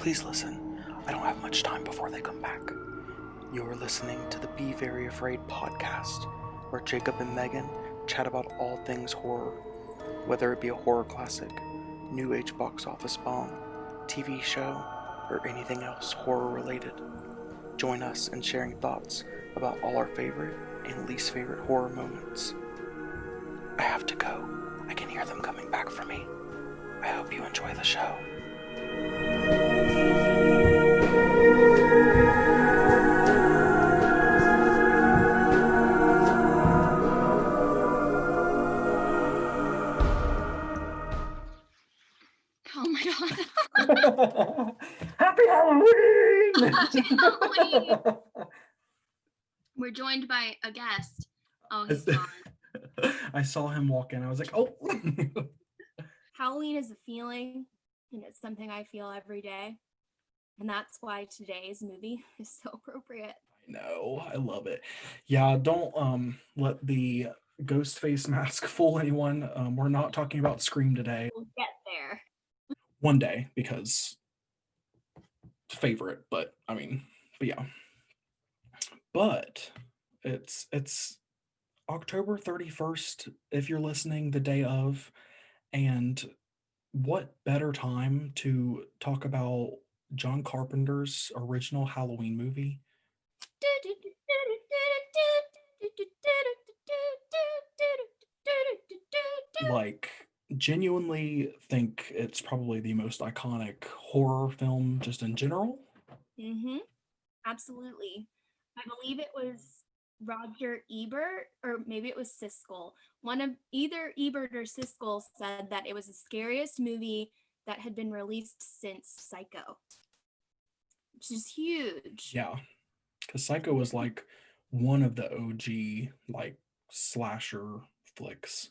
Please listen. I don't have much time before they come back. You are listening to the Be Very Afraid podcast, where Jacob and Meaghan chat about all things horror, whether it be a horror classic, new age box office bomb, TV show, or anything else horror related. Join us in sharing thoughts about all our favorite and least favorite horror moments. I have to go. I can hear them coming back for me. I hope you enjoy the show. Oh my god. Happy Halloween! Happy Halloween! We're joined by a guest. Oh, he's gone. I saw him walk in. I was like, oh. Halloween is a feeling, and it's something I feel every day. And that's why today's movie is so appropriate. I know. I love it. Yeah, don't let the ghost face mask fool anyone. We're not talking about Scream today. We'll get there. One day, because favorite, but yeah. But it's October 31st, if you're listening the day of, and what better time to talk about John Carpenter's original Halloween movie? Like, genuinely think it's probably the most iconic horror film just in general. Mm-hmm. Absolutely. I believe it was Roger Ebert, or maybe it was Siskel. One of either Ebert or Siskel said that it was the scariest movie that had been released since Psycho, which is huge. Yeah, because Psycho was like one of the OG like slasher flicks.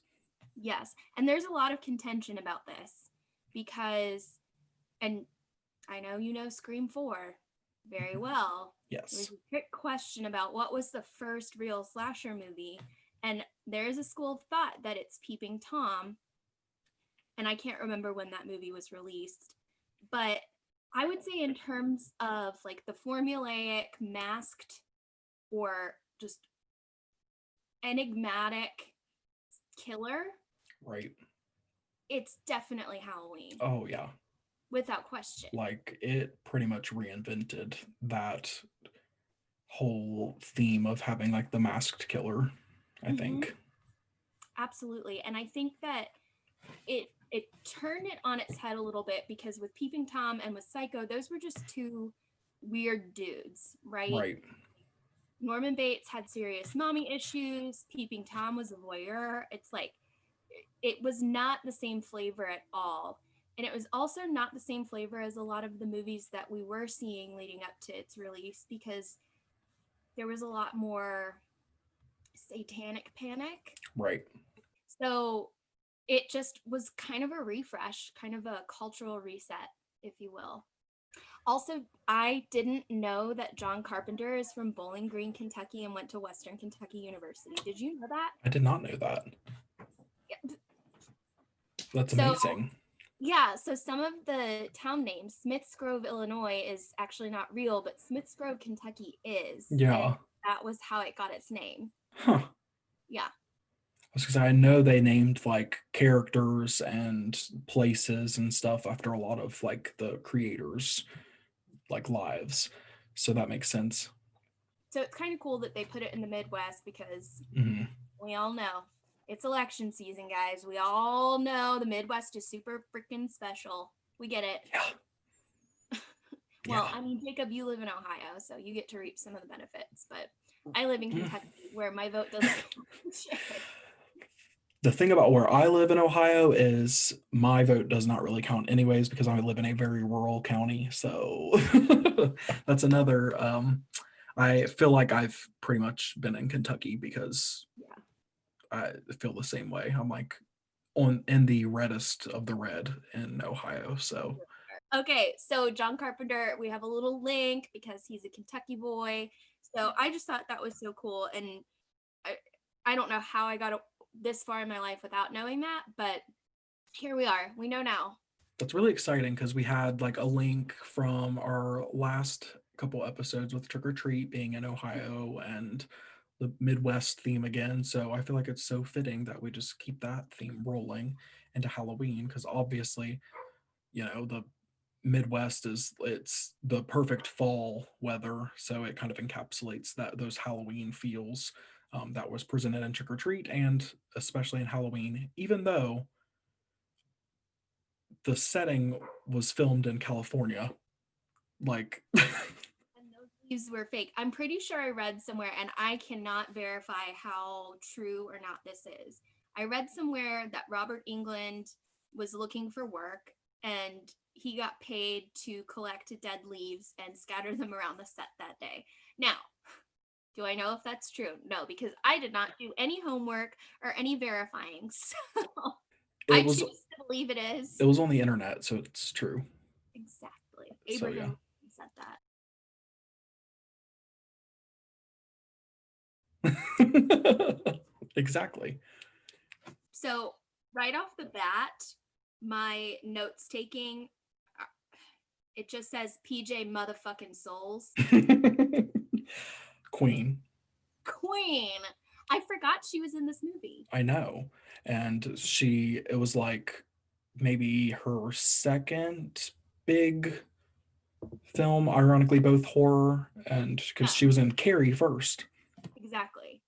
Yes, and there's a lot of contention about this because, and I know you know Scream 4 very well. Yes. There's a quick question about what was the first real slasher movie, and there is a school of thought that it's Peeping Tom, and I can't remember when that movie was released, but I would say in terms of like the formulaic, masked, or just enigmatic killer, right, it's definitely Halloween. Oh yeah, without question. Like, it pretty much reinvented that whole theme of having like the masked killer, I think. Absolutely. And I think that it turned it on its head a little bit, because with Peeping Tom and with Psycho, those were just two weird dudes, right? Right. Norman Bates had serious mommy issues. Peeping Tom was a voyeur. It's like, it was not the same flavor at all. And it was also not the same flavor as a lot of the movies that we were seeing leading up to its release, because there was a lot more satanic panic. Right. So it just was kind of a refresh, kind of a cultural reset, if you will. Also, I didn't know that John Carpenter is from Bowling Green, Kentucky, and went to Western Kentucky University. Did you know that? I did not know that. Yeah. That's amazing. Yeah, so some of the town names, Smiths Grove, Illinois, is actually not real, but Smiths Grove, Kentucky is. Yeah. And that was how it got its name. Huh. Yeah. Because I know they named like characters and places and stuff after a lot of like the creators' like lives. So that makes sense. So it's kind of cool that they put it in the Midwest, because we all know it's election season, guys. We all know the Midwest is super freaking special. We get it. Yeah. Well, I mean, Jacob, you live in Ohio, so you get to reap some of the benefits, but I live in Kentucky, where my vote doesn't count. The thing about where I live in Ohio is my vote does not really count anyways, because I live in a very rural county. So that's another, I feel like I've pretty much been in Kentucky, because I feel the same way. I'm like in the reddest of the red in Ohio. So okay, so John Carpenter, we have a little link because he's a Kentucky boy. So I just thought that was so cool, and I don't know how I got this far in my life without knowing that, but here we are. We know now. That's really exciting because we had like a link from our last couple episodes with Trick or Treat being in Ohio and the Midwest theme again. So I feel like it's so fitting that we just keep that theme rolling into Halloween because obviously, the Midwest it's the perfect fall weather, so it kind of encapsulates those Halloween feels that was presented in Trick or Treat and especially in Halloween, even though the setting was filmed in California. Like, And those leaves were fake. I'm pretty sure I read somewhere, and I cannot verify how true or not this is. I read somewhere that Robert England was looking for work and he got paid to collect dead leaves and scatter them around the set that day. Now, do I know if that's true? No, because I did not do any homework or any verifying. So I it choose was to believe it is. it was on the internet, so it's true. Exactly. So Abraham yeah. Lincoln said that. Exactly. So, right off the bat, my notes taking, it just says PJ motherfucking Souls. Queen. Queen. I forgot she was in this movie. I know. And it was like maybe her second big film, ironically, both horror, and because Yeah, she was in Carrie first. exactly.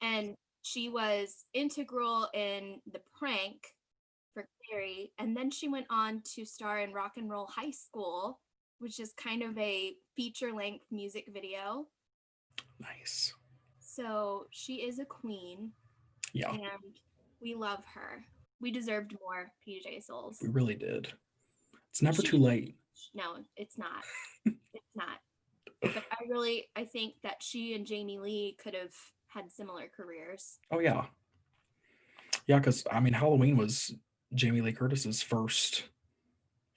And she was integral in The Prank for Carrie. And then she went on to star in Rock and Roll High School, which is kind of a feature length music video. Nice. So she is a queen, Yeah, and we love her. We deserved more PJ Souls. we really did. It's never She too late. No, it's not. It's not. But I think that she and Jamie Lee could have had similar careers. Oh yeah. Yeah, because I mean Halloween was Jamie Lee Curtis's first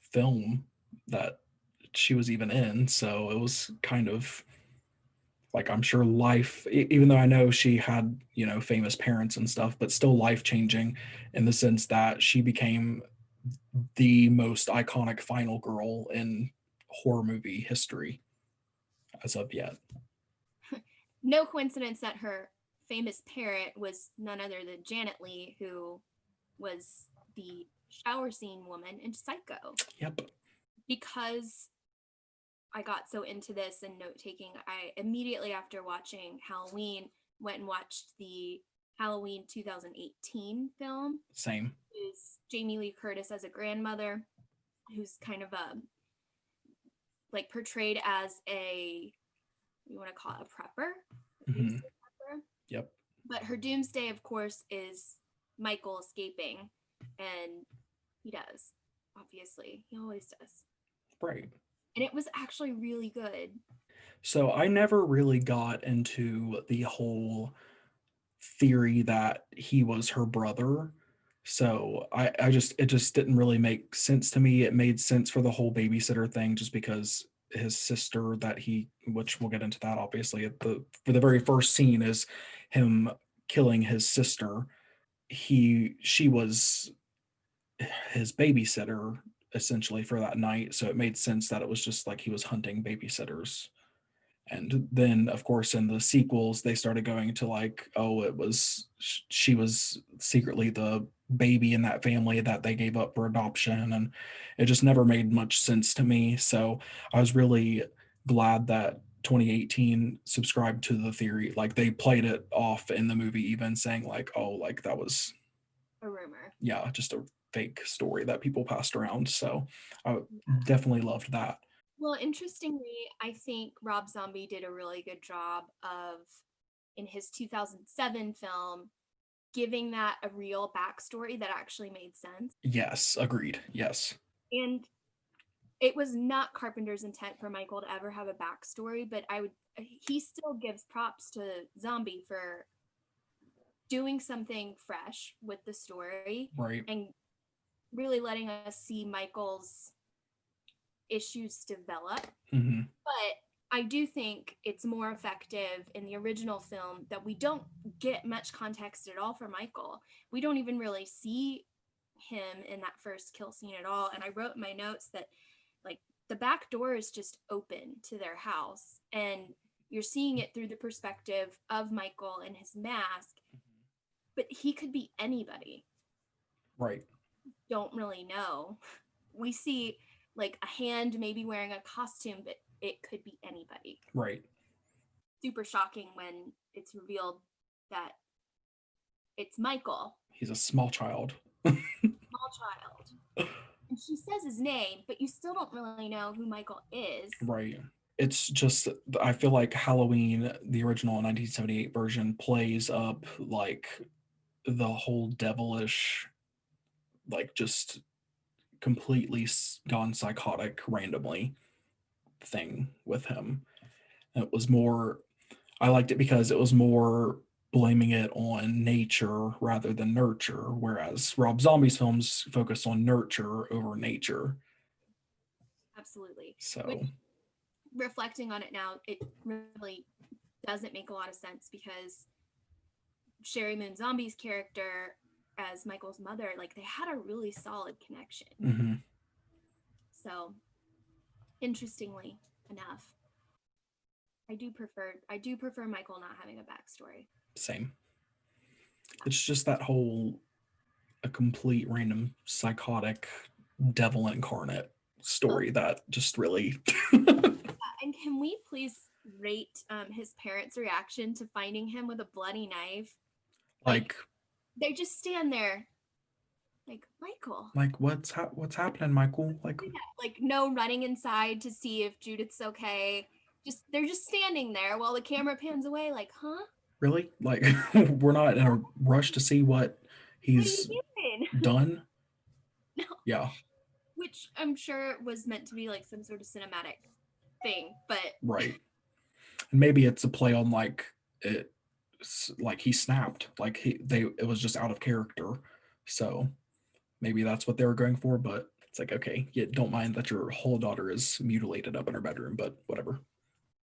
film that she was even in, so it was kind of like I'm sure life, even though I know she had, famous parents and stuff, but still life changing in the sense that she became the most iconic final girl in horror movie history as of yet. No coincidence that her famous parent was none other than Janet Leigh, who was the shower scene woman in Psycho. Yep. Because I got so into this and note taking, I immediately after watching Halloween went and watched the Halloween 2018 film. Same. Is Jamie Lee Curtis as a grandmother who's kind of like portrayed as you want to call it a prepper? Mm-hmm. Prepper? Yep. But her doomsday, of course, is Michael escaping, and he does. Obviously, he always does. Right. And it was actually really good. So I never really got into the whole theory that he was her brother. So it just didn't really make sense to me. It made sense for the whole babysitter thing just because his sister which we'll get into that obviously for the very first scene is him killing his sister. She was his babysitter essentially for that night. So it made sense that it was just like he was hunting babysitters. And then, of course, in the sequels, they started going to like, oh, she was secretly the baby in that family that they gave up for adoption. And it just never made much sense to me. So I was really glad that 2018 subscribed to the theory. Like they played it off in the movie, even saying like, oh, like that was, A rumor. yeah, just a fake story that people passed around. So I definitely loved that. Well, interestingly, I think Rob Zombie did a really good job of, in his 2007 film, giving that a real backstory that actually made sense. Yes, agreed. Yes. And it was not Carpenter's intent for Michael to ever have a backstory, but he still gives props to Zombie for doing something fresh with the story. Right. And really letting us see Michael's issues develop. Mm-hmm. But I do think it's more effective in the original film that we don't get much context at all for Michael. We don't even really see him in that first kill scene at all. And I wrote in my notes that like the back door is just open to their house, and you're seeing it through the perspective of Michael and his mask, but he could be anybody. Right. Don't really know. We see like a hand maybe wearing a costume, but it could be anybody. Right. Super shocking when it's revealed that it's Michael. He's a small child. Small child. And she says his name, but you still don't really know who Michael is. Right. It's just, I feel like Halloween, the original 1978 version, plays up like the whole devilish, like just completely gone psychotic randomly thing with him. It was more, I liked it because it was more blaming it on nature rather than nurture, whereas Rob Zombie's films focus on nurture over nature. Absolutely. So, Which, reflecting on it now, it really doesn't make a lot of sense because Sherry Moon Zombie's character as Michael's mother, like they had a really solid connection. mm-hmm. So, interestingly enough, I do prefer Michael not having a backstory. Same. It's just that whole a complete random psychotic devil incarnate story that just really And can we please rate his parents' reaction to finding him with a bloody knife? like They just stand there like, Michael, what's happening, Michael? Like no running inside to see if Judith's okay. Just they're just standing there while the camera pans away like, huh? really? Like we're not in a rush to see what he's What are you doing? done? No. Yeah. Which I'm sure was meant to be like some sort of cinematic thing, but Right. And maybe it's a play on like it, like he snapped, like it was just out of character. So maybe that's what they were going for, but it's like, okay, yeah, don't mind that your whole daughter is mutilated up in her bedroom, but whatever.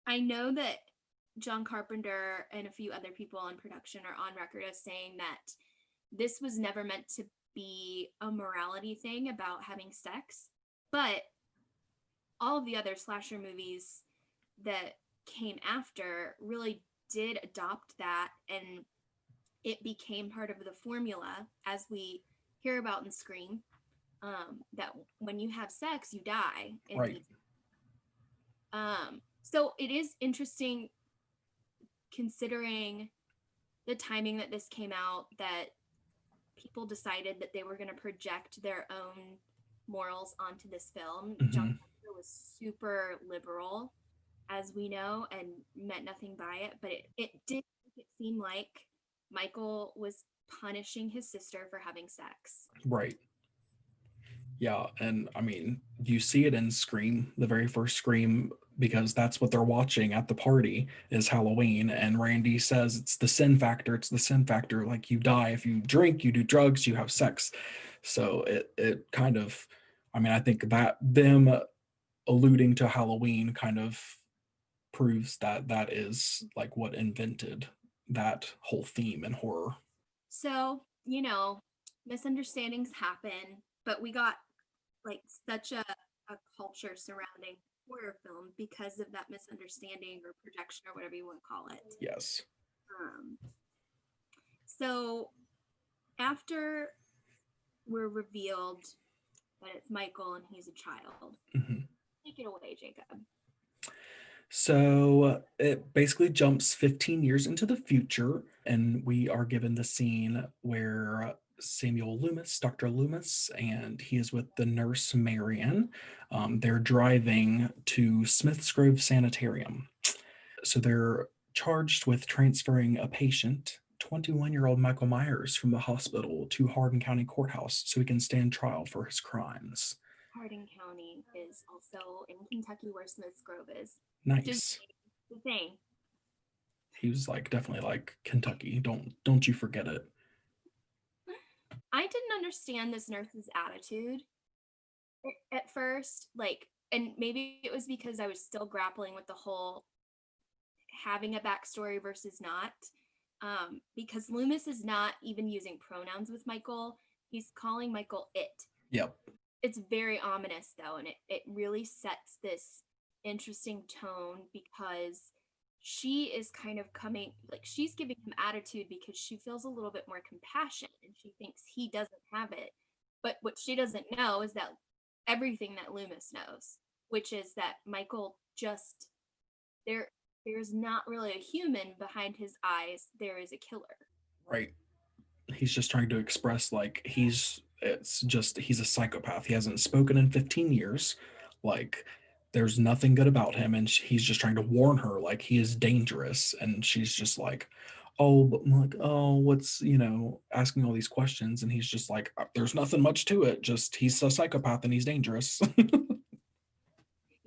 I know that John Carpenter and a few other people in production are on record as saying that this was never meant to be a morality thing about having sex, but all of the other slasher movies that came after really did adopt that, and it became part of the formula, as we hear about in Scream, that when you have sex, you die. Right. So it is interesting considering the timing that this came out, that people decided that they were going to project their own morals onto this film. Mhm. John Carpenter was super liberal, as we know, and meant nothing by it, but it did make it seem like Michael was punishing his sister for having sex. Right. Yeah, and I mean, you see it in Scream, the very first Scream, because that's what they're watching at the party is Halloween. And Randy says it's the sin factor. It's the sin factor. Like you die if you drink, you do drugs, you have sex. So it kind of, I mean, I think that them alluding to Halloween kind of proves that that is like what invented that whole theme in horror. So, misunderstandings happen, but we got like such a culture surrounding horror film because of that misunderstanding or projection or whatever you want to call it. Yes. So after we're revealed that it's Michael and he's a child, take it away, Jacob. So it basically jumps 15 years into the future, and we are given the scene where Samuel Loomis, Dr. Loomis, and he is with the nurse Marion. They're driving to Smith's Grove Sanitarium. So they're charged with transferring a patient, 21-year-old Michael Myers, from the hospital to Hardin County Courthouse so he can stand trial for his crimes. Hardin County is also in Kentucky where Smith's Grove is. Nice. Just the thing. He was like definitely like Kentucky. Don't you forget it. I didn't understand this nurse's attitude at first, and maybe it was because I was still grappling with the whole having a backstory versus not. Because Loomis is not even using pronouns with Michael. He's calling Michael it. Yep. It's very ominous though, and it really sets this interesting tone because she is kind of coming, like, she's giving him attitude because she feels a little bit more compassion and she thinks he doesn't have it. But what she doesn't know is that everything that Loomis knows, which is that Michael just there's not really a human behind his eyes, there is a killer. Right. He's just trying to express like he's a psychopath. He hasn't spoken in 15 years. Like there's nothing good about him, and he's just trying to warn her like he is dangerous, and she's just like, oh, but like, oh, what's, asking all these questions, and he's just like, there's nothing much to it, just he's a psychopath and he's dangerous. You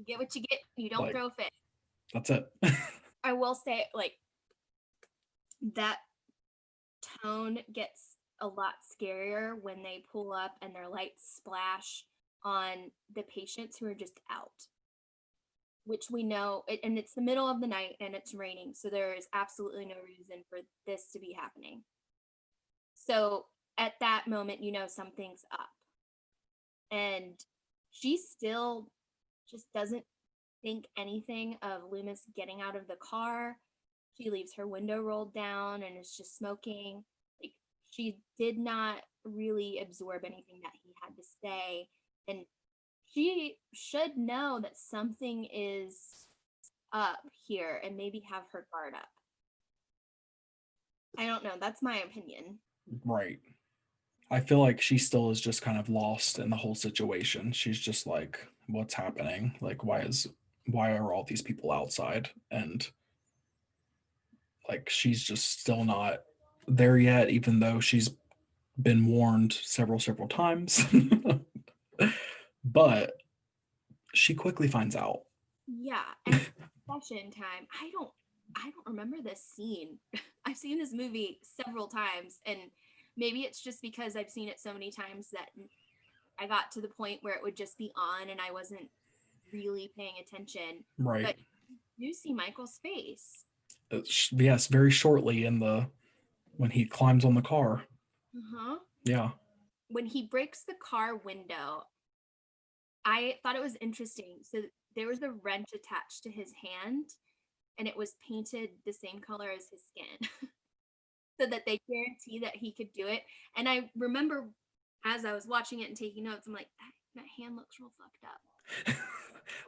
get what you get, you don't Like, throw a fit. that's it. I will say, like, that tone gets a lot scarier when they pull up and their lights splash on the patients who are just out, which we know, and it's the middle of the night and it's raining, so there is absolutely no reason for this to be happening. So at that moment, something's up. And she still just doesn't think anything of Loomis getting out of the car. She leaves her window rolled down and is just smoking. Like, she did not really absorb anything that he had to say. And she should know that something is up here and maybe have her guard up. I don't know. That's my opinion. Right. I feel like she still is just kind of lost in the whole situation. She's just like, what's happening? Like, why are all these people outside? And like, she's just still not there yet, even though she's been warned several times. But she quickly finds out. Yeah, and session time. I don't remember this scene. I've seen this movie several times, and maybe it's just because I've seen it so many times that I got to the point where it would just be on and I wasn't really paying attention. Right. But you see Michael's face. Yes, very shortly when he climbs on the car. Uh-huh. Yeah. When he breaks the car window, I thought it was interesting. So there was a wrench attached to his hand, and it was painted the same color as his skin so that they guarantee that he could do it. And I remember as I was watching it and taking notes, I'm like, that hand looks real fucked up.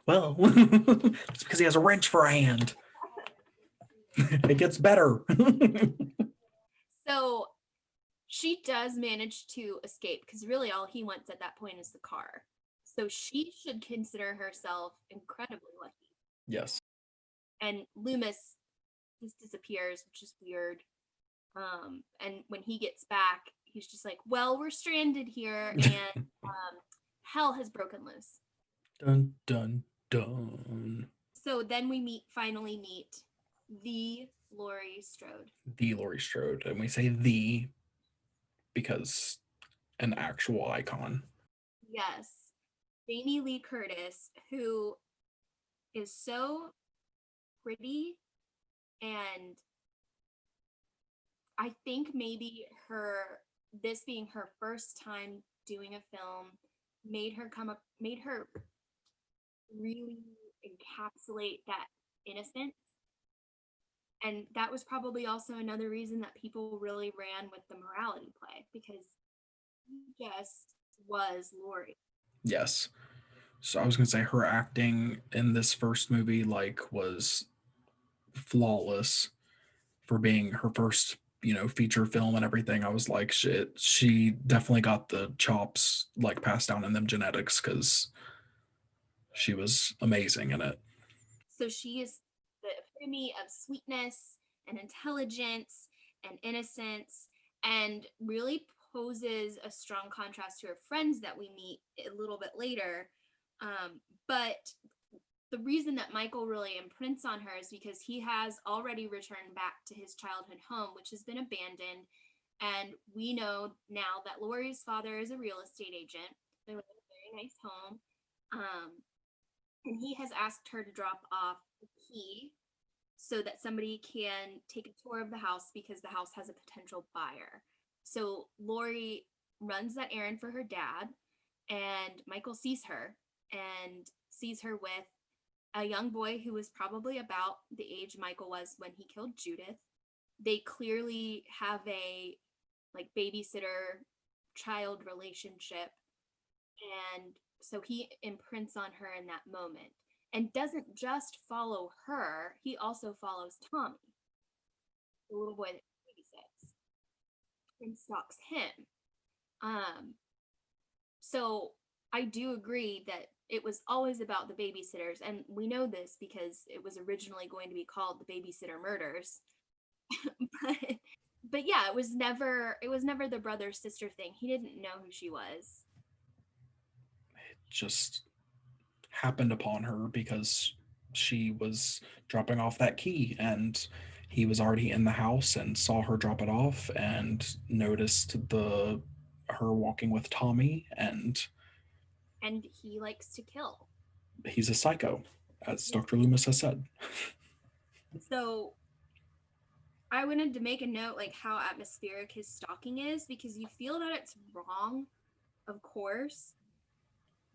Well, it's because he has a wrench for a hand. It gets better. So she does manage to escape because really all he wants at that point is the car. So she should consider herself incredibly lucky. Yes. And Loomis just disappears, which is weird. And when he gets back, he's just like, well, we're stranded here and hell has broken loose. Dun, dun, dun. So then we finally meet the Laurie Strode. The Laurie Strode. And we say the because an actual icon. Yes. Jamie Lee Curtis, who is so pretty, and I think maybe this being her first time doing a film made her really encapsulate that innocence. And that was probably also another reason that people really ran with the morality play, because he just was Laurie. Yes. So I was going to say her acting in this first movie was flawless for being her first, feature film and everything. I was like, shit, she definitely got the chops passed down in them genetics because she was amazing in it. So she is the epitome of sweetness and intelligence and innocence, and really poses a strong contrast to her friends that we meet a little bit later. But the reason that Michael really imprints on her is because he has already returned back to his childhood home, which has been abandoned. And we know now that Laurie's father is a real estate agent. They live in a very nice home. And he has asked her to drop off the key so that somebody can take a tour of the house because the house has a potential buyer. So Laurie runs that errand for her dad, and Michael sees her with a young boy who was probably about the age Michael was when he killed Judith. They clearly have a like babysitter child relationship, and so he imprints on her in that moment, and doesn't just follow her, he also follows Tommy, the little boy that babysits, and stalks him. So I do agree that it was always about the babysitters, and we know this because it was originally going to be called the Babysitter Murders. but yeah, it was never the brother sister thing. He didn't know who she was. It just happened upon her because she was dropping off that key, and he was already in the house and saw her drop it off and noticed her walking with Tommy, and he likes to kill. he's a psycho, as Dr. Loomis has said. So I wanted to make a note like how atmospheric his stalking is, because you feel that it's wrong, of course,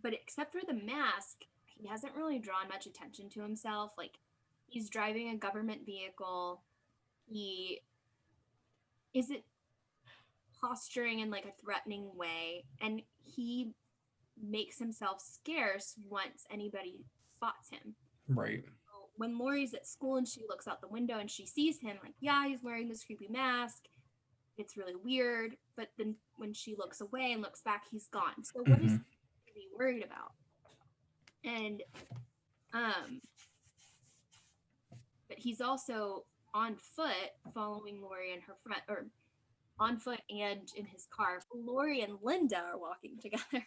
but except for the mask, he hasn't really drawn much attention to himself. Like, he's driving a government vehicle. He isn't posturing in like a threatening way, and he makes himself scarce once anybody spots him. Right. So when Laurie's at school and she looks out the window and she sees him, like, yeah, he's wearing this creepy mask. It's really weird. But then when she looks away and looks back, he's gone. So what is he really worried about? And but he's also on foot following Laurie and her friend, or on foot and in his car. Laurie and Linda are walking together.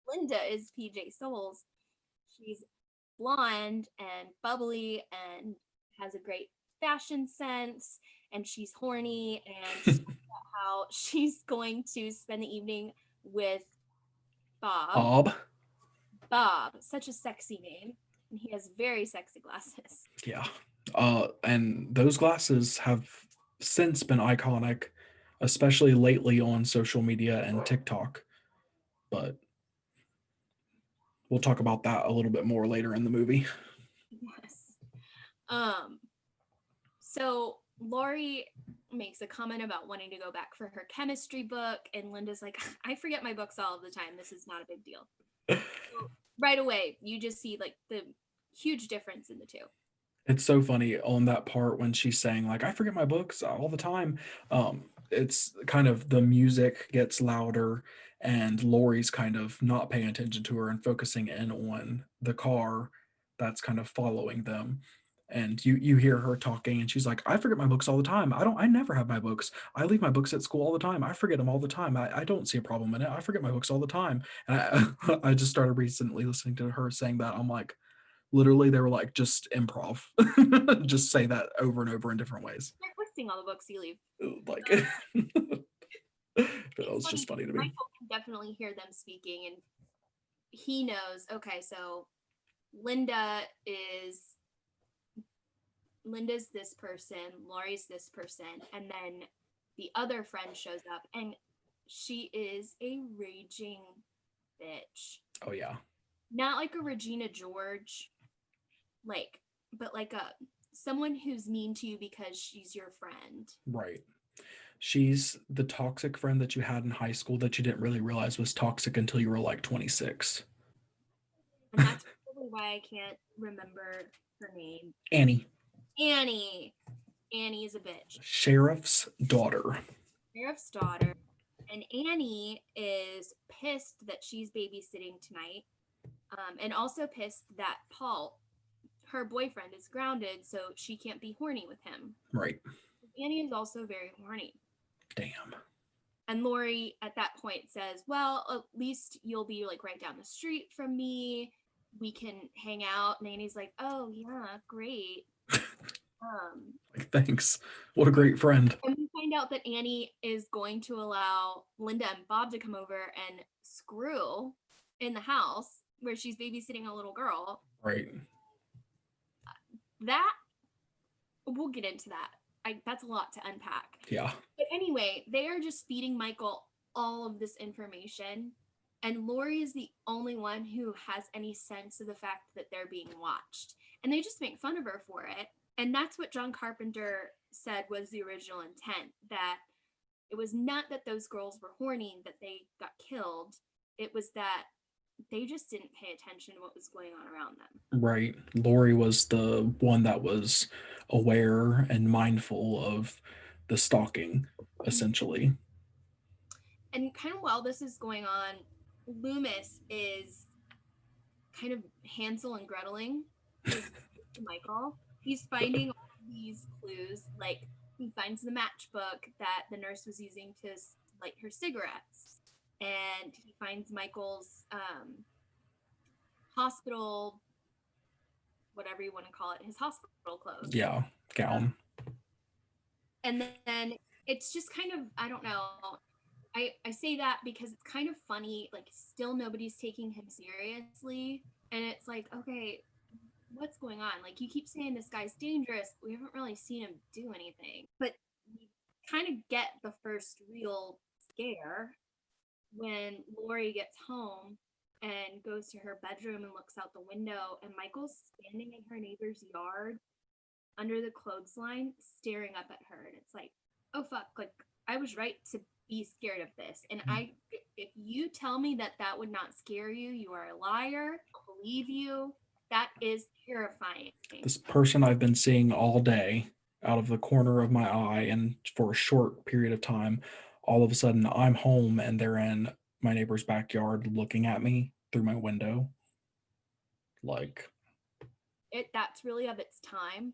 Linda is PJ Souls. She's blonde and bubbly and has a great fashion sense, and she's horny, and she's talking about how she's going to spend the evening with Bob. Bob, such a sexy name, and he has very sexy glasses. Yeah. And those glasses have since been iconic, especially lately on social media and TikTok. But we'll talk about that a little bit more later in the movie. Yes. So Laurie makes a comment about wanting to go back for her chemistry book, and Linda's like, I forget my books all the time. This is not a big deal. So right away, you just see like the huge difference in the two. It's so funny on that part when she's saying like, I forget my books all the time. It's kind of the music gets louder and Laurie's kind of not paying attention to her and focusing in on the car that's kind of following them. And you hear her talking and she's like, I forget my books all the time. I never have my books. I leave my books at school all the time. I forget them all the time. I don't see a problem in it. I forget my books all the time. And I just started recently listening to her saying that. I'm like, literally, they were like, just improv. Just say that over and over in different ways. Start listing all the books you leave. Like, it was just funny to me. Michael can definitely hear them speaking, and he knows, okay, so Linda's this person, Laurie's this person, and then the other friend shows up, and she is a raging bitch. Oh, yeah. Not like a Regina George, but like someone who's mean to you because she's your friend. Right. She's the toxic friend that you had in high school that you didn't really realize was toxic until you were like 26. And that's probably why I can't remember her name. Annie. Annie is a bitch. Sheriff's daughter. And Annie is pissed that she's babysitting tonight, and also pissed that Paul, her boyfriend, is grounded, so she can't be horny with him. Right. Annie is also very horny. Damn. And Laurie at that point says, well, at least you'll be like right down the street from me. We can hang out. And Annie's like, oh yeah, great. Like, thanks. What a great friend. And we find out that Annie is going to allow Linda and Bob to come over and screw in the house where she's babysitting a little girl. Right. That, we'll get into that. That's a lot to unpack. Yeah. But anyway, they are just feeding Michael all of this information, and Laurie is the only one who has any sense of the fact that they're being watched. And they just make fun of her for it. And that's what John Carpenter said was the original intent, that it was not that those girls were horny that they got killed. It was that they just didn't pay attention to what was going on around them. Right. Laurie was the one that was aware and mindful of the stalking, essentially. And kind of while this is going on, Loomis is kind of Hansel and Greteling Michael. He's finding all these clues, like he finds the matchbook that the nurse was using to light her cigarettes, and he finds Michael's hospital, whatever you want to call it, his hospital clothes. Yeah, gown. And then it's just kind of, I don't know. I say that because it's kind of funny, like still nobody's taking him seriously. And it's like, okay, what's going on? Like you keep saying this guy's dangerous, but we haven't really seen him do anything. But we kind of get the first real scare when Laurie gets home and goes to her bedroom and looks out the window, and Michael's standing in her neighbor's yard under the clothesline staring up at her. And it's like, oh fuck, like I was right to be scared of this. And if you tell me that that would not scare you, you are a liar. I'll believe you. That is terrifying. This person I've been seeing all day out of the corner of my eye, and for a short period of time, all of a sudden I'm home and they're in my neighbor's backyard looking at me through my window. Like, that's really of its time,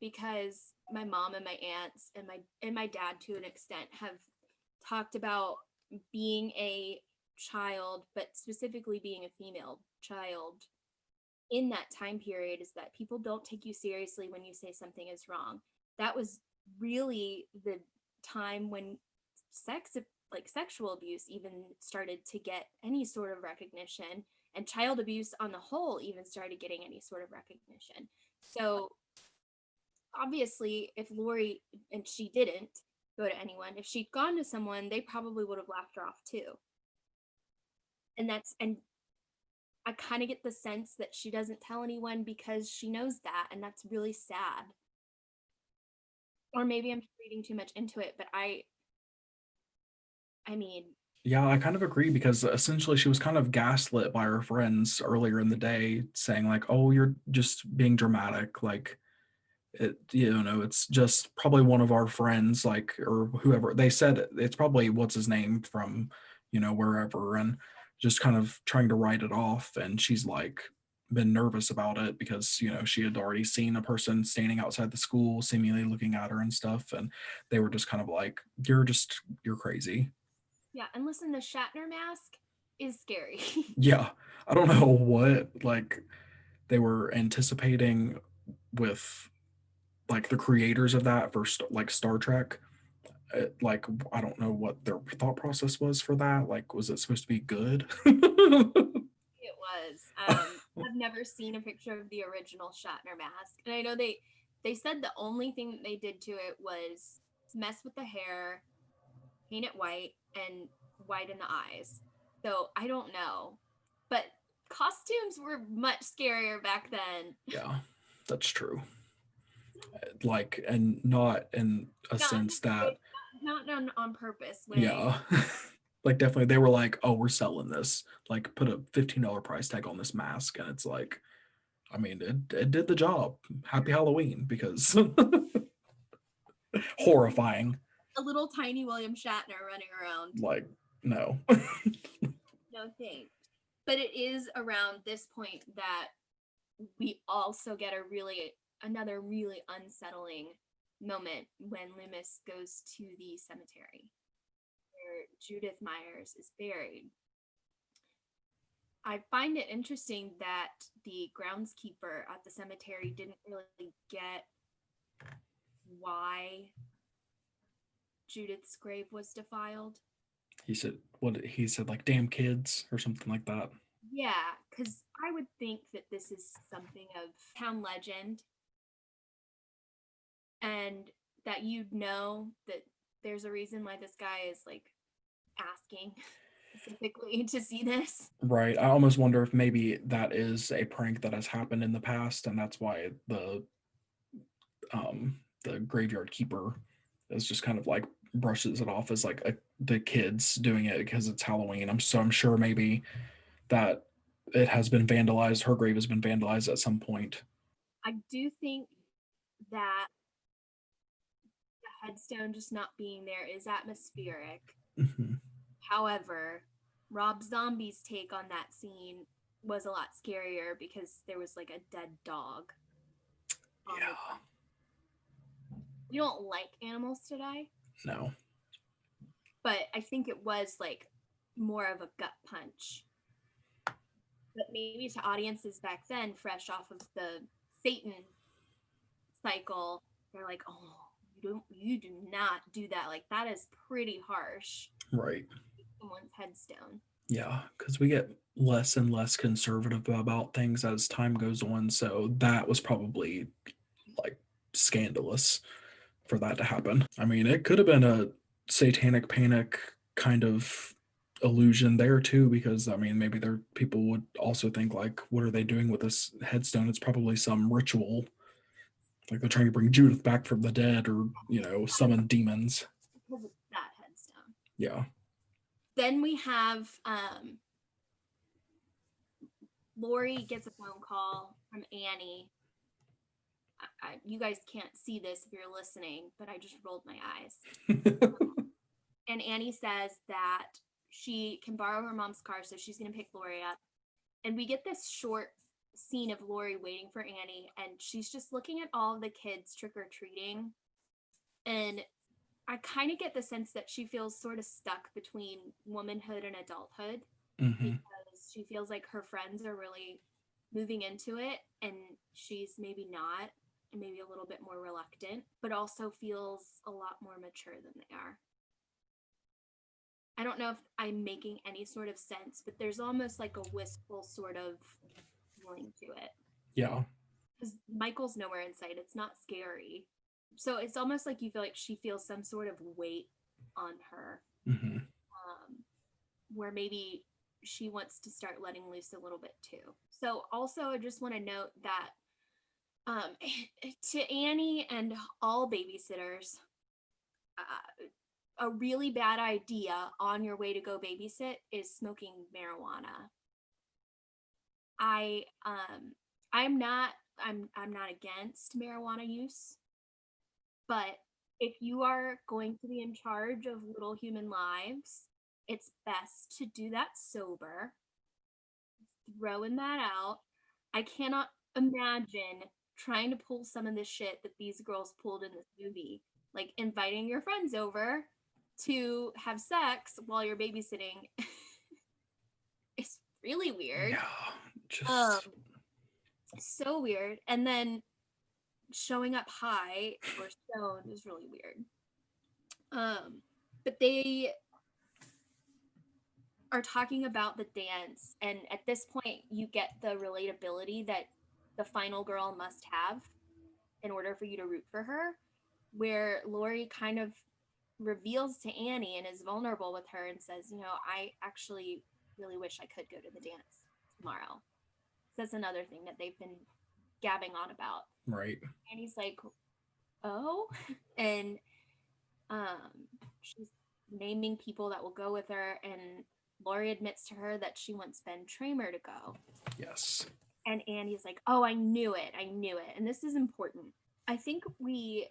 because my mom and my aunts and my dad to an extent have talked about being a child, but specifically being a female child in that time period, is that people don't take you seriously when you say something is wrong. That was really the time when sexual abuse even started to get any sort of recognition, and child abuse on the whole even started getting any sort of recognition. So obviously, if Laurie, and she didn't go to anyone, if she'd gone to someone, they probably would have laughed her off too. And I kind of get the sense that she doesn't tell anyone because she knows that, and that's really sad. Or maybe I'm reading too much into it, but I mean, yeah, I kind of agree, because essentially she was kind of gaslit by her friends earlier in the day, saying like, "Oh, you're just being dramatic." Like, it's just probably one of our friends, like, or whoever. They said it's probably what's his name from, wherever, and just kind of trying to write it off. And she's like been nervous about it because she had already seen a person standing outside the school seemingly looking at her and stuff, and they were just kind of like, you're crazy. yeah, and listen, the Shatner mask is scary. Yeah, I don't know what like they were anticipating with like the creators of that for like Star Trek. Like, I don't know what their thought process was for that. Like, was it supposed to be good? It was. I've never seen a picture of the original Shatner mask, and I know they said the only thing that they did to it was mess with the hair, paint it white, and widen the eyes. So I don't know, but costumes were much scarier back then. Yeah, that's true. Like, and not in a sense that, not done on purpose. yeah. Like, definitely they were like, oh, we're selling this, like put a $15 price tag on this mask, and it's like, I mean, it did the job. Happy Halloween, because horrifying. A little tiny William Shatner running around. Like, no. No thanks. But it is around this point that we also get another really unsettling moment when Loomis goes to the cemetery where Judith Myers is buried. I find it interesting that the groundskeeper at the cemetery didn't really get why Judith's grave was defiled. He said, like, damn kids or something like that. Yeah, because I would think that this is something of town legend, and that you'd know that there's a reason why this guy is like asking specifically to see this. Right. I almost wonder if maybe that is a prank that has happened in the past, and that's why the graveyard keeper is just kind of like brushes it off as like the kids doing it because it's Halloween. I'm sure maybe that it has been vandalized. Her grave has been vandalized at some point. I do think that the headstone just not being there is atmospheric. Mhm. However, Rob Zombie's take on that scene was a lot scarier because there was like a dead dog. Yeah. We don't like animals today, No. but I think it was like more of a gut punch. But maybe to audiences back then, fresh off of the Satan cycle, they're like, "Oh, you do not do that. Like that is pretty harsh." Right. Someone's headstone. Yeah, because we get less and less conservative about things as time goes on. So that was probably like scandalous for that to happen. I mean, it could have been a satanic panic kind of illusion there too, because I mean, maybe there people would also think like, what are they doing with this headstone? It's probably some ritual, like they're trying to bring Judith back from the dead, or summon demons. Because of that headstone. Yeah. Then we have Laurie gets a phone call from Annie. You guys can't see this if you're listening, but I just rolled my eyes. And Annie says that she can borrow her mom's car, so she's going to pick Laurie up. And we get this short scene of Laurie waiting for Annie, and she's just looking at all of the kids trick-or-treating. And I kind of get the sense that she feels sort of stuck between womanhood and adulthood, because she feels like her friends are really moving into it, and she's maybe not, and maybe a little bit more reluctant, but also feels a lot more mature than they are. I don't know if I'm making any sort of sense, but there's almost like a wistful sort of feeling to it. Yeah. Because Michael's nowhere in sight. It's not scary. So it's almost like you feel like she feels some sort of weight on her, where maybe she wants to start letting loose a little bit too. So also, I just want to note that to Annie and all babysitters, a really bad idea on your way to go babysit is smoking marijuana. I'm not against marijuana use, but if you are going to be in charge of little human lives, it's best to do that sober. Throwing that out. I cannot imagine trying to pull some of the shit that these girls pulled in this movie, like inviting your friends over to have sex while you're babysitting. It's really weird. Yeah, just so weird. And then showing up high or stoned is really weird. But they are talking about the dance, and at this point you get the relatability that the final girl must have in order for you to root for her, where Laurie kind of reveals to Annie and is vulnerable with her and says, I actually really wish I could go to the dance tomorrow. That's another thing that they've been gabbing on about. Right. Annie's like, oh, and she's naming people that will go with her, and Laurie admits to her that she wants Ben Tramer to go. Yes. And Annie's like, oh, I knew it. And this is important. I think we,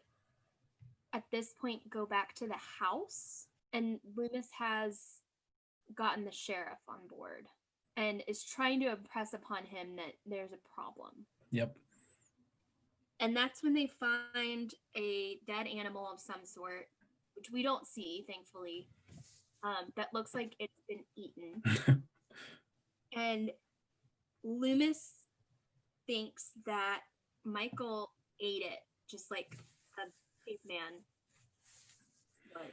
at this point, go back to the house, and Loomis has gotten the sheriff on board and is trying to impress upon him that there's a problem. Yep. And that's when they find a dead animal of some sort, which we don't see, thankfully, that looks like it's been eaten. And Loomis thinks that Michael ate it, just like a caveman would.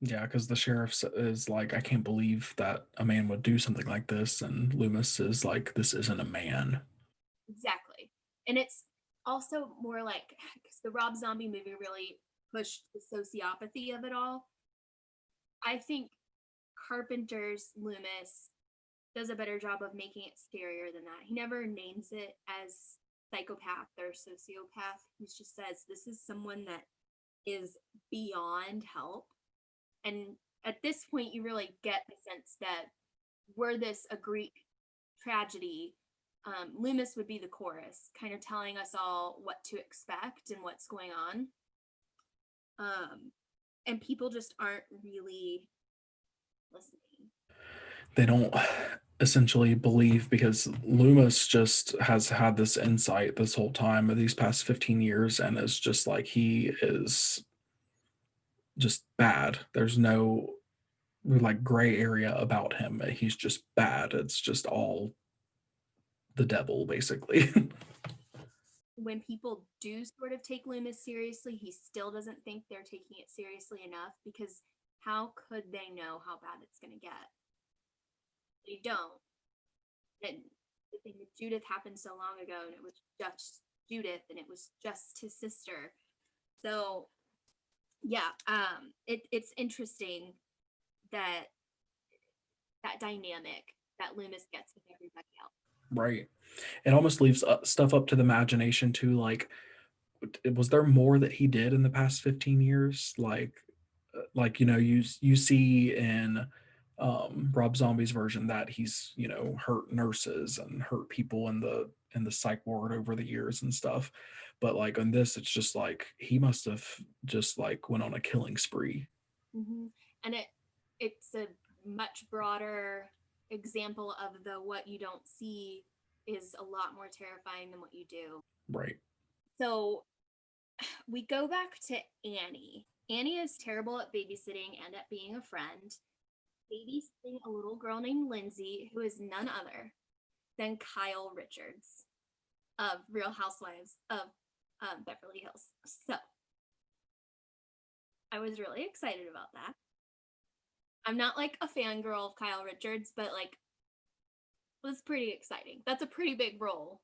Yeah, because the sheriff is like, I can't believe that a man would do something like this. And Loomis is like, this isn't a man. Exactly. And it's also more like, because the Rob Zombie movie really pushed the sociopathy of it all. I think Carpenter's Loomis does a better job of making it scarier than that. He never names it as psychopath or sociopath. He just says this is someone that is beyond help. And at this point, you really get the sense that were this a Greek tragedy, Loomis would be the chorus, kind of telling us all what to expect and what's going on. And people just aren't really listening. They don't essentially believe, because Loomis just has had this insight this whole time of these past 15 years, and it's just like he is just bad. There's no like gray area about him. He's just bad. It's just all the devil, basically. When people do sort of take Loomis seriously, he still doesn't think they're taking it seriously enough, because how could they know how bad it's going to get? They don't. And the thing with Judith happened so long ago, and it was just Judith, and it was just his sister. So yeah, it's interesting that dynamic that Loomis gets with everybody else. Right. It almost leaves stuff up to the imagination too. Like, was there more that he did in the past 15 years? Like you see in Rob Zombie's version that he's hurt nurses and hurt people in the psych ward over the years and stuff. But like on this, it's just like he must have just like went on a killing spree. Mm-hmm. And it's a much broader example of the what you don't see is a lot more terrifying than what you do. Right. So we go back to Annie. Annie is terrible at babysitting and at being a friend. Babysitting a little girl named Lindsay, who is none other than Kyle Richards of Real Housewives of Beverly Hills. So I was really excited about that. I'm not like a fangirl of Kyle Richards, but like it was pretty exciting. That's a pretty big role,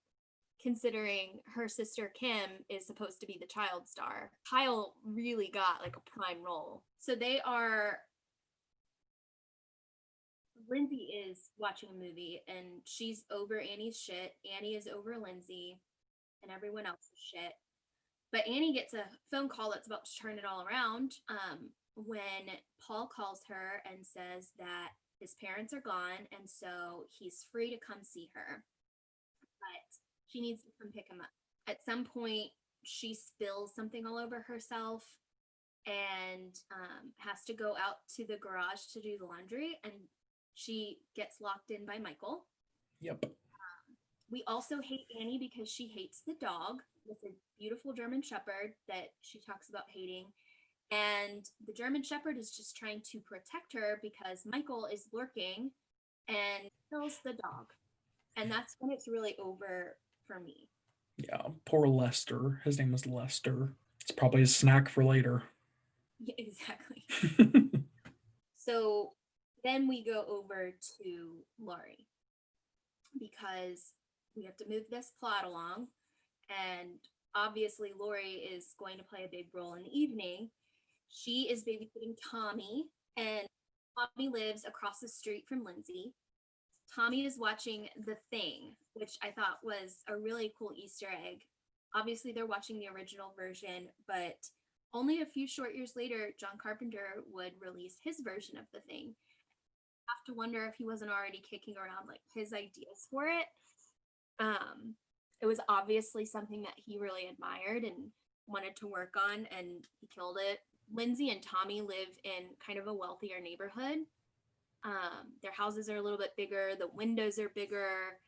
considering her sister Kim is supposed to be the child star. Kyle really got like a prime role. So Lindsay is watching a movie and she's over Annie's shit. Annie is over Lindsay and everyone else's shit. But Annie gets a phone call that's about to turn it all around when Paul calls her and says that his parents are gone and so he's free to come see her. But she needs to come pick him up. At some point, she spills something all over herself and has to go out to the garage to do the laundry, and she gets locked in by Michael. Yep. We also hate Annie because she hates the dog. It's a beautiful German Shepherd that she talks about hating. And the German Shepherd is just trying to protect her because Michael is lurking and kills the dog. And that's when it's really over for me. Yeah, poor Lester. His name is Lester. It's probably a snack for later. Yeah, exactly. So then we go over to Laurie because we have to move this plot along. And obviously Laurie is going to play a big role in the evening. She is babysitting Tommy, and Tommy lives across the street from Lindsay. Tommy is watching The Thing, which I thought was a really cool Easter egg. Obviously, they're watching the original version, but only a few short years later, John Carpenter would release his version of The Thing. I have to wonder if he wasn't already kicking around like his ideas for it. It was obviously something that he really admired and wanted to work on, and he killed it. Lindsay and Tommy live in kind of a wealthier neighborhood. Their houses are a little bit bigger. The windows are bigger.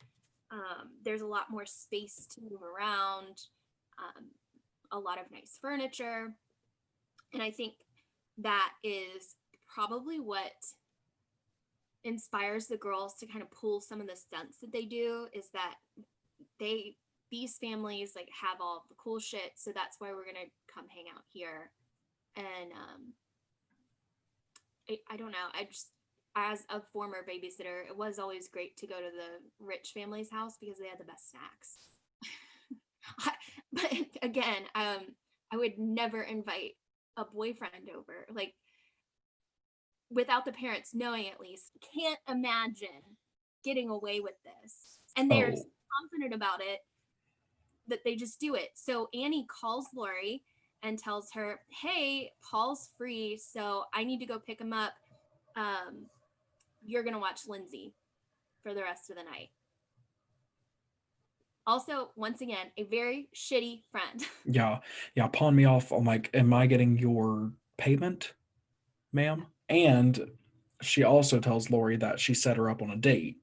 There's a lot more space to move around. A lot of nice furniture. And I think that is probably what inspires the girls to kind of pull some of the stunts that they do, is that these families like have all the cool shit. So that's why we're going to come hang out here. And I don't know. I just, as a former babysitter, it was always great to go to the rich family's house because they had the best snacks. But again, I would never invite a boyfriend over. Like, without the parents knowing at least, can't imagine getting away with this. And they're so confident about it that they just do it. So Annie calls Laurie and tells her, hey, Paul's free, so I need to go pick him up. You're going to watch Lindsay for the rest of the night. Also, once again, a very shitty friend. Yeah. Pawn me off. I'm like, am I getting your payment, ma'am? And she also tells Laurie that she set her up on a date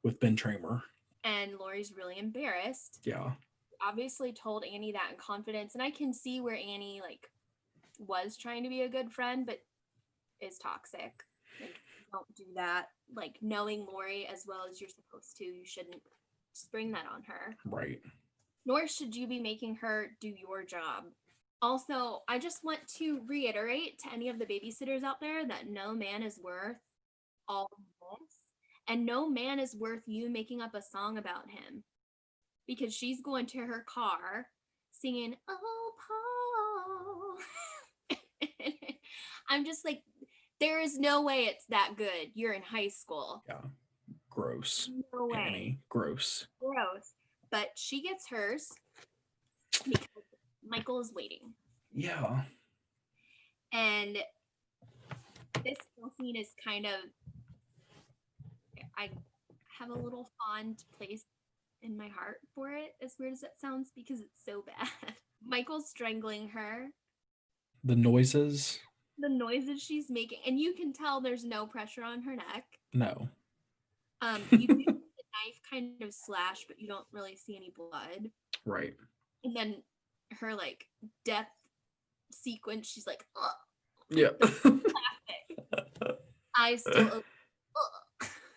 with Ben Tramer. And Laurie's really embarrassed. Yeah. Obviously told Annie that in confidence. And I can see where Annie, like, was trying to be a good friend, but is toxic. Like, don't do that. Like, knowing Laurie as well as you're supposed to, you shouldn't spring that on her. Right. Nor should you be making her do your job. Also, I just want to reiterate to any of the babysitters out there that no man is worth all of this. And no man is worth you making up a song about him. Because she's going to her car singing, oh, Paul. I'm just like, there is no way it's that good. You're in high school. Yeah. Gross. No way. Annie. Gross. But she gets hers because Michael is waiting. Yeah. And this scene is kind of, I have a little fond place in my heart for it, as weird as it sounds, because it's so bad. Michael's strangling her. The noises she's making, and you can tell there's no pressure on her neck. No. You do the knife kind of slash, but you don't really see any blood. Right. And then her like death sequence, she's like, ugh. Yeah. I still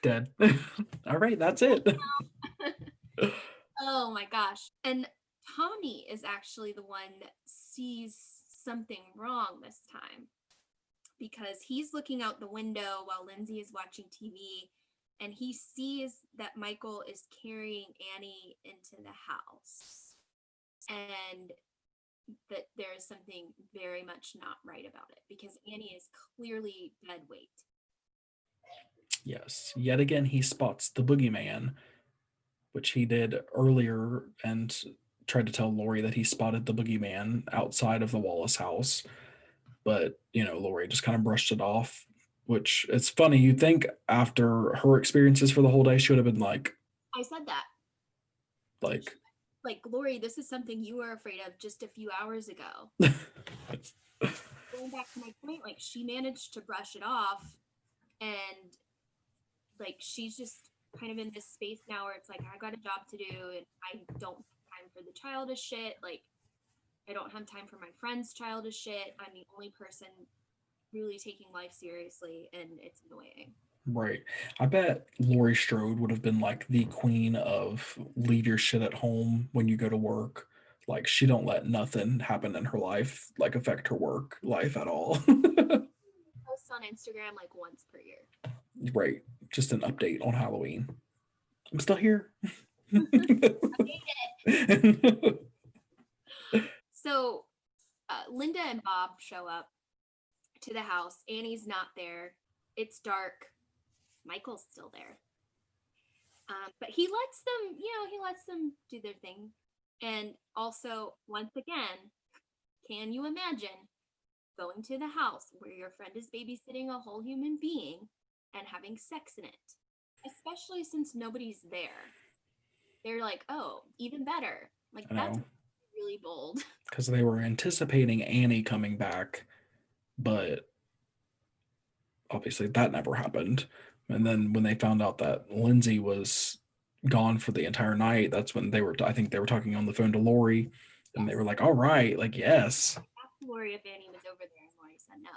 dead. All right, that's it. Oh my gosh. And Tommy is actually the one that sees something wrong this time, because he's looking out the window while Lindsay is watching TV, and he sees that Michael is carrying Annie into the house, and that there's something very much not right about it, because Annie is clearly dead weight. Yes. Yet again, he spots the boogeyman, which he did earlier, and tried to tell Laurie that he spotted the boogeyman outside of the Wallace house. But, Laurie just kind of brushed it off, which it's funny. You'd think after her experiences for the whole day, she would have been like, I said that. Like, Laurie, this is something you were afraid of just a few hours ago. Going back to my point, like, she managed to brush it off, and like, she's just kind of in this space now where it's like, I got a job to do, and I don't have time for the childish shit. Like, I don't have time for my friends' childish shit. I'm the only person really taking life seriously, and it's annoying. Right. I bet Laurie Strode would have been like the queen of leave your shit at home when you go to work. Like, she don't let nothing happen in her life like affect her work life at all. Post on Instagram like once per year. Right. Just an update on Halloween. I'm still here. I made it. So Linda and Bob show up to the house. Annie's not there. It's dark. Michael's still there. But he lets them do their thing. And also, once again, can you imagine going to the house where your friend is babysitting a whole human being and having sex in it? Especially since nobody's there. They're like, oh, even better. Like, that's really bold. Because they were anticipating Annie coming back, but obviously that never happened. And then when they found out that Lindsay was gone for the entire night, that's when I think they were talking on the phone to Laurie, and they were like, all right, like, yes. I asked Laurie if Annie was over there, and Laurie said no.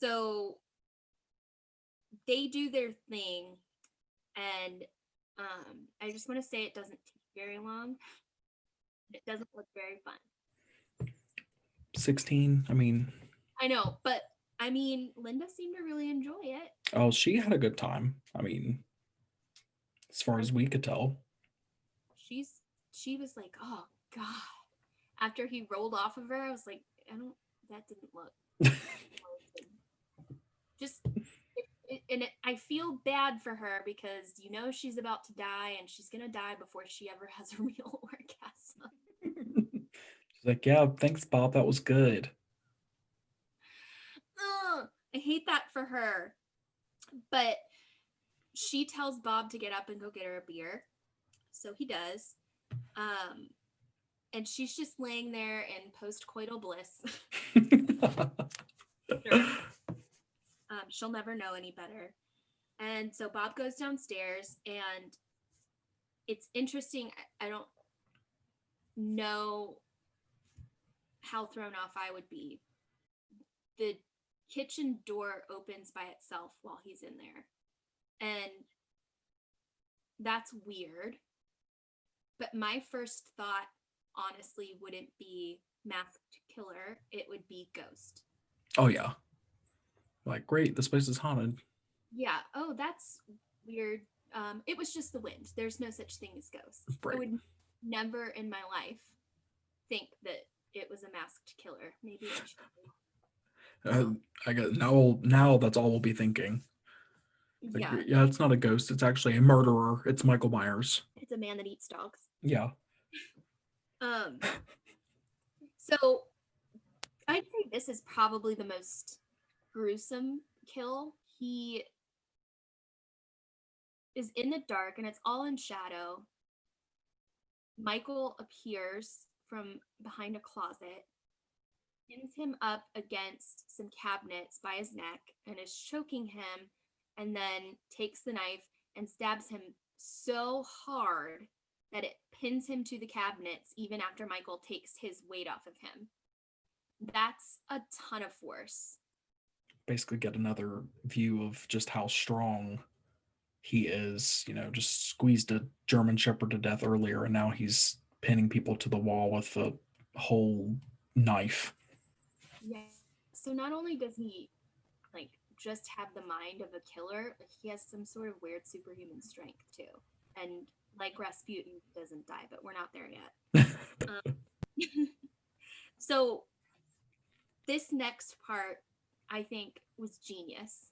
So they do their thing, and I just want to say it doesn't take very long. It doesn't look very fun. 16, I know, but Linda seemed to really enjoy it. Oh, she had a good time. As far as we could tell. She was like, oh God. After he rolled off of her, I was like, that didn't look I feel bad for her because she's about to die and she's gonna die before she ever has a real orgasm. She's like, yeah, thanks, Bob. That was good. Ugh, I hate that for her. But she tells Bob to get up and go get her a beer. So he does. And she's just laying there in post-coital bliss. Sure. She'll never know any better. And so Bob goes downstairs, and it's interesting. I don't know how thrown off I would be. The kitchen door opens by itself while he's in there. And that's weird. But my first thought, honestly, wouldn't be masked killer. It would be ghost. Oh, yeah. Like, great, this place is haunted. Yeah. Oh, that's weird. It was just the wind. There's no such thing as ghosts. Right. I would never in my life think that it was a masked killer. Maybe I should. I guess now that's all we'll be thinking. Like, yeah, it's not a ghost. It's actually a murderer. It's Michael Myers. It's a man that eats dogs. Yeah. So I'd say this is probably the most gruesome kill. He is in the dark and it's all in shadow. Michael appears from behind a closet, pins him up against some cabinets by his neck and is choking him, and then takes the knife and stabs him so hard that it pins him to the cabinets even after Michael takes his weight off of him. That's a ton of force. Basically get another view of just how strong he is. Just squeezed a German Shepherd to death earlier, and now he's pinning people to the wall with a whole knife. Yeah. So not only does he just have the mind of a killer, he has some sort of weird superhuman strength too. And like Rasputin, doesn't die, but we're not there yet. So this next part, I think, was genius,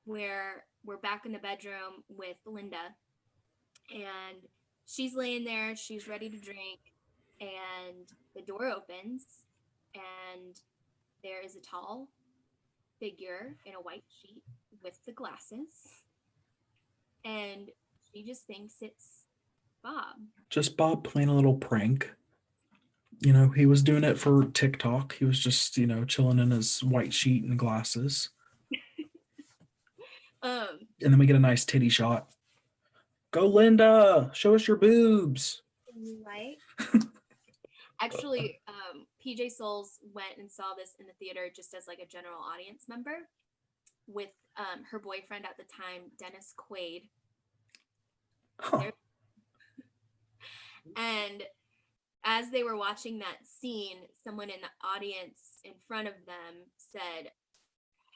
where we're back in the bedroom with Linda, and she's laying there, she's ready to drink, and the door opens, and there is a tall figure in a white sheet with the glasses, and she just thinks it's Bob. Just Bob playing a little prank. He was doing it for TikTok. He was just, chilling in his white sheet and glasses. And then we get a nice titty shot. Go, Linda! Show us your boobs. Right. Actually, PJ Souls went and saw this in the theater just as a general audience member with her boyfriend at the time, Dennis Quaid. Huh. And as they were watching that scene, someone in the audience in front of them said,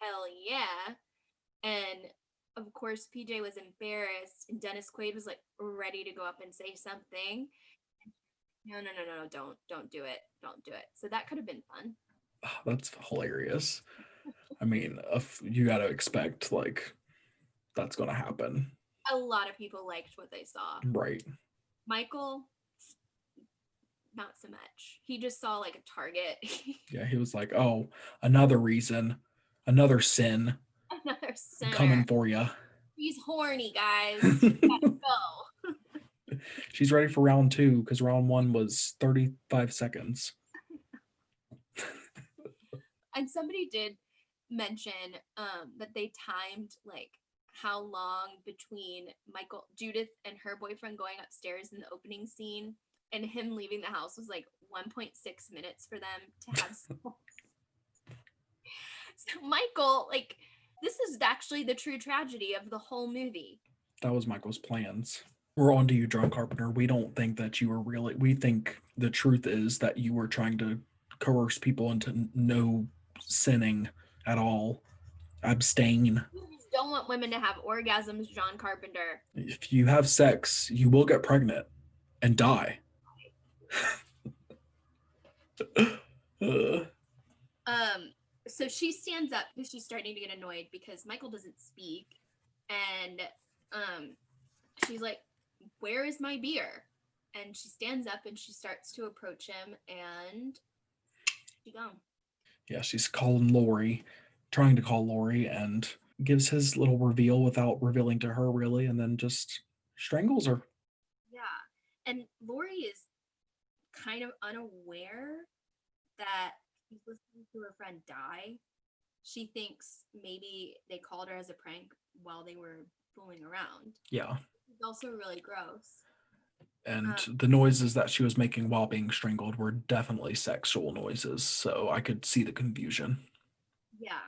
"Hell yeah." And of course, PJ was embarrassed, and Dennis Quaid was ready to go up and say something. No, don't do it. Don't do it. So that could have been fun. That's hilarious. I mean, you got to expect that's going to happen. A lot of people liked what they saw. Right. Michael, not so much. He just saw a target. Yeah, he was like, oh, another reason, another sin. Another sinner. Coming for you. He's horny, guys. Gotta go. She's ready for round 2 because round 1 was 35 seconds. And somebody did mention that they timed how long between Judith and her boyfriend going upstairs in the opening scene and him leaving the house was 1.6 minutes for them to have sex. So Michael, this is actually the true tragedy of the whole movie. That was Michael's plans. We're on to you, John Carpenter. We don't think that you were really... We think the truth is that you were trying to coerce people into no sinning at all. Abstain. You just don't want women to have orgasms, John Carpenter. If you have sex, you will get pregnant and die. So she stands up because she's starting to get annoyed because Michael doesn't speak. And she's like, where is my beer? And she stands up and she starts to approach him and she's gone. Yeah, she's calling Laurie, trying to call Laurie, and gives his little reveal without revealing to her really, and then just strangles her. Yeah. And Laurie is kind of unaware that she's listening to her friend die. She thinks maybe they called her as a prank while they were fooling around. Yeah. It's also really gross. And the noises that she was making while being strangled were definitely sexual noises, so I could see the confusion. Yeah.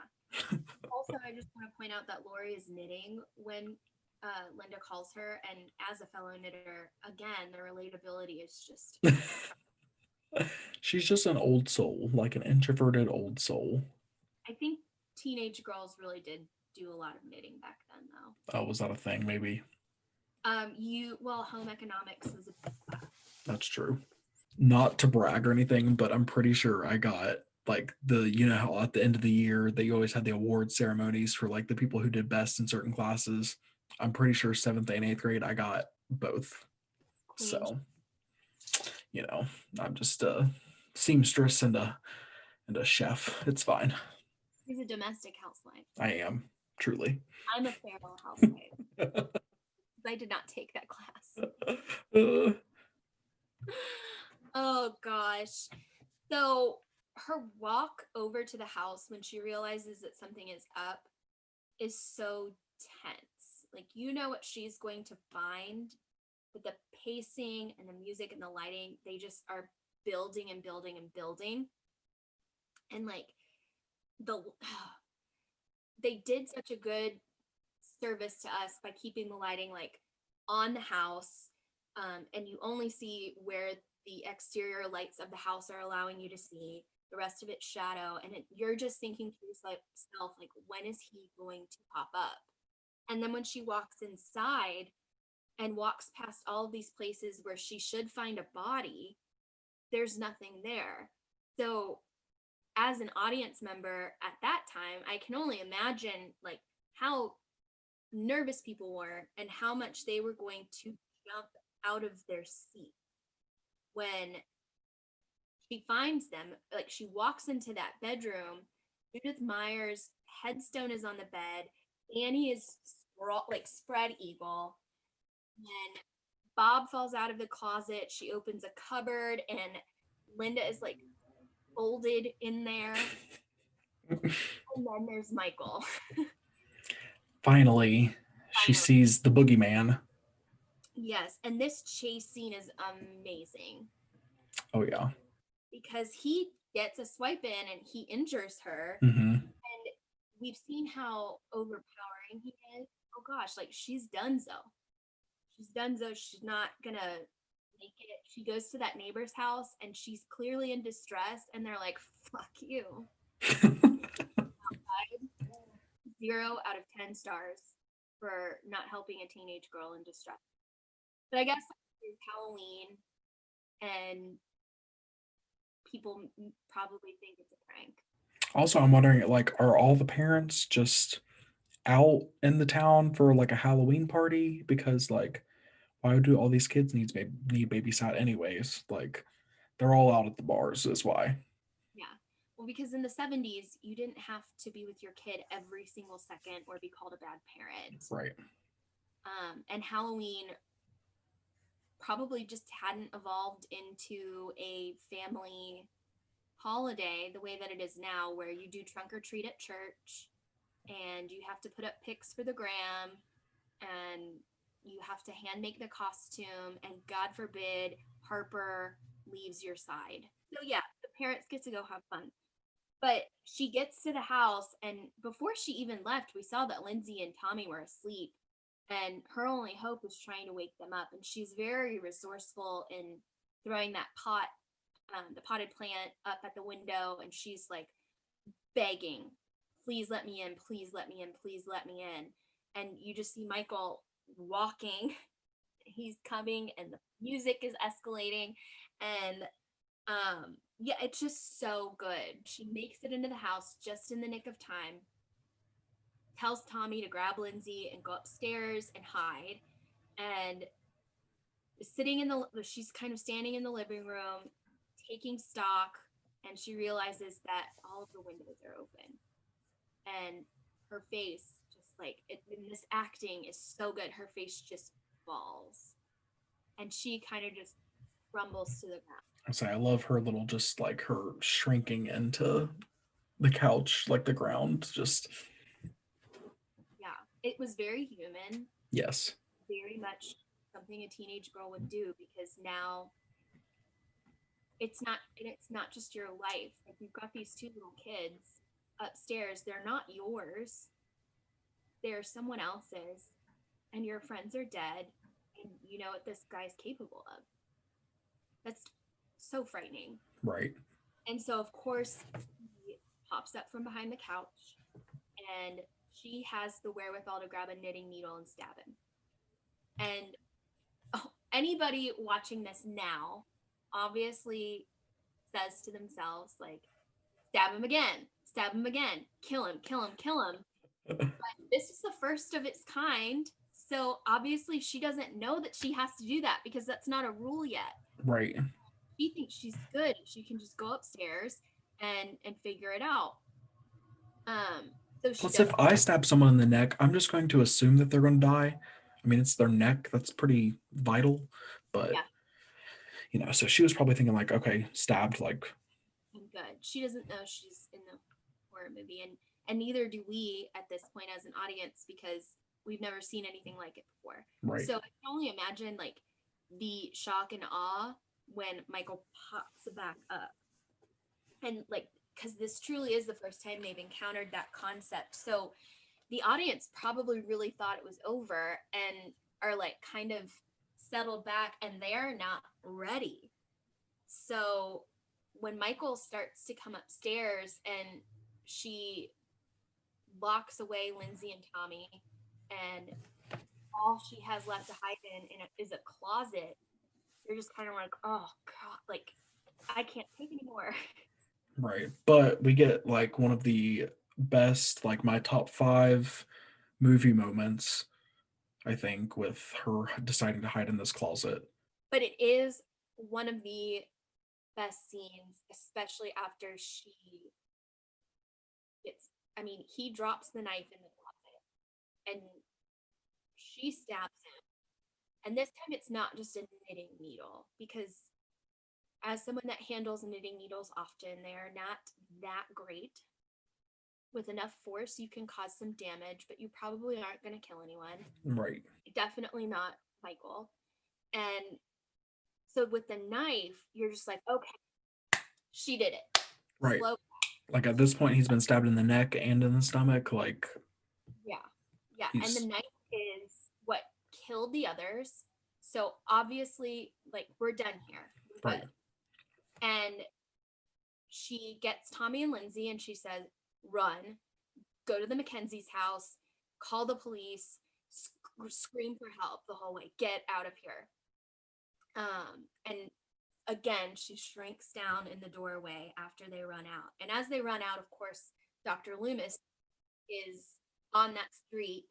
Also, I just want to point out that Laurie is knitting when Linda calls her, and as a fellow knitter, again, the relatability is just. She's just an old soul, like an introverted old soul. I think teenage girls really did do a lot of knitting back then, though. Oh, was that a thing? Maybe. Home economics was a big class. That's true. Not to brag or anything, but I'm pretty sure I got like how at the end of the year they always had the award ceremonies for like the people who did best in certain classes. I'm pretty sure 7th and 8th grade I got both. Queen. So, I'm just a seamstress and a chef. It's fine. She's a domestic housewife. I am, truly. I'm a feral housewife. I did not take that class. Oh gosh. So her walk over to the house when she realizes that something is up is so tense. Like, you know what she's going to find, but the pacing and the music and the lighting, they just are building and building and building. And like they did such a good service to us by keeping the lighting like on the house, and you only see where the exterior lights of the house are allowing you to see. The rest of it's shadow, and you're just thinking to yourself, like, when is he going to pop up? And then when she walks inside and walks past all of these places where she should find a body, there's nothing there. So as an audience member at that time, I can only imagine like how nervous people were and how much they were going to jump out of their seat when she finds them. Like, she walks into that bedroom, Judith Meyer's headstone is on the bed, Annie is spread eagle, and Bob falls out of the closet. She opens a cupboard and Linda is like folded in there. And then there's Michael. Finally, she sees the boogeyman. Yes, and this chase scene is amazing. Oh yeah. Because he gets a swipe in and he injures her. Mm-hmm. And we've seen how overpowering he is. Oh gosh, like, she's donezo. She's not gonna make it. She goes to that neighbor's house and she's clearly in distress, and they're like, fuck you. 0 out of 10 stars for not helping a teenage girl in distress. But I guess it's Halloween and people probably think it's a prank. Also, I'm wondering, like, are all the parents just out in the town for like a Halloween party? Because like, why do all these kids need babysat anyways? Like, they're all out at the bars. Is why. Yeah. Well, because in the 70s, you didn't have to be with your kid every single second or be called a bad parent. Right. And Halloween probably just hadn't evolved into a family holiday the way that it is now, where you do trunk or treat at church and you have to put up pics for the gram and you have to hand make the costume, and God forbid Harper leaves your side. So yeah, the parents get to go have fun. But she gets to the house, and before she even left, we saw that Lindsay and Tommy were asleep, and her only hope was trying to wake them up. And she's very resourceful in throwing that the potted plant up at the window, and she's like begging, please let me in, please let me in, please let me in. And you just see Michael walking. He's coming, and the music is escalating, and Yeah, it's just so good. She makes it into the house just in the nick of time, tells Tommy to grab Lindsay and go upstairs and hide. And she's kind of standing in the living room, taking stock, and she realizes that all of the windows are open. And her face just like this acting is so good. Her face just falls. And she kind of just crumbles to the ground. I love her little, just like her shrinking into the couch, like the ground. Just Yeah, it was very human. yes, Very much something a teenage girl would do, because now it's not just your life. Like, you've got these two little kids upstairs. They're not yours. They're someone else's, and your friends are dead, and you know what this guy's capable of. That's so frightening. right. And so, of course, he pops up from behind the couch, and she has the wherewithal to grab a knitting needle and stab him. And anybody watching this now obviously says to themselves, like, stab him again, kill him. But this is the first of its kind. So obviously she doesn't know that she has to do that, because that's not a rule yet. Right. She thinks she's good. She can just go upstairs and figure it out. So she Plus, if I stab someone in the neck, I'm just going to assume that they're going to die. I mean, it's their neck. That's pretty vital. But, yeah. So she was probably thinking like, okay, stabbed, like. I'm good. She doesn't know she's in the horror movie. And neither do we at this point as an audience, because we've never seen anything like it before. Right. So I can only imagine like the shock and awe when Michael pops back up. And like, because this truly is the first time they've encountered that concept. So the audience probably really thought it was over and are like kind of settled back, and they are not ready. So when Michael starts to come upstairs and she locks away Lindsay and Tommy, and all she has left to hide in is a closet, you're just kind of like, oh God, like, I can't take anymore. Right. But we get like one of the best, like my top 5 movie moments, I think, with her deciding to hide in this closet. But it is one of the best scenes, especially after he drops the knife in the closet and she stabs him. And this time it's not just a knitting needle, because as someone that handles knitting needles often, they are not that great. With enough force, you can cause some damage, but you probably aren't going to kill anyone. Right. Definitely not Michael. And so with the knife, you're just like, okay, she did it. Right. Like at this point, he's been stabbed in the neck and in the stomach. Like, yeah. And the knife is what killed the others. So obviously, like, we're done here. Right. And she gets Tommy and Lindsay and she says, run, go to the Mackenzie's house, call the police, scream for help the whole way, get out of here. And again, she shrinks down in the doorway after they run out. And as they run out, of course, Dr. Loomis is on that street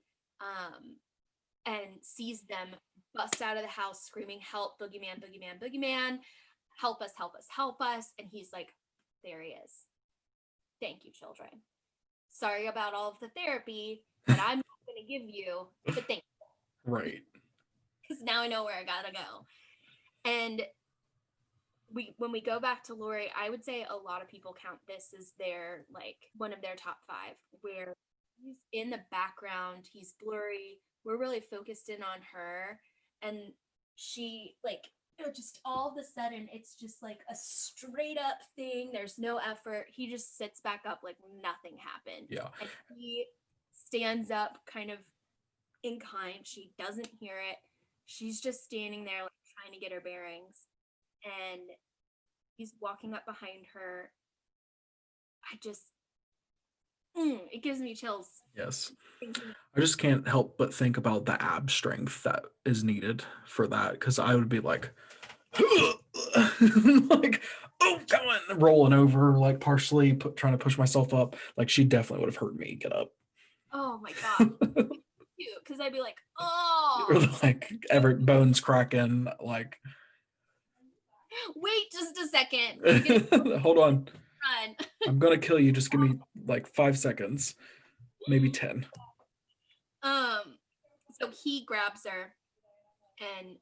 and sees them bust out of the house screaming, help, boogeyman, boogeyman, boogeyman, help us, help us, help us. And he's like, there he is. Thank you, children. Sorry about all of the therapy that I'm not going to give you, but thank you. Right. Because now I know where I gotta go. And when we go back to Laurie, I would say a lot of people count this as their, like, one of their top 5, where he's in the background, he's blurry, we're really focused in on her, and she, like, just all of a sudden, it's just like a straight up thing. There's no effort. He just sits back up like nothing happened. Yeah. And he stands up kind of in kind. She doesn't hear it. She's just standing there like trying to get her bearings. And he's walking up behind her. It gives me chills. Yes. I just can't help but think about the ab strength that is needed for that, because I would be like, like oh, come on, rolling over, like partially trying to push myself up. Like she definitely would have heard me get up. Oh my god. Cute, because I'd be like, Or oh, like every bones cracking, like wait just a second. I'm gonna hold on. run. I'm gonna kill you. Just give me like 5 seconds, maybe 10. So he grabs her, and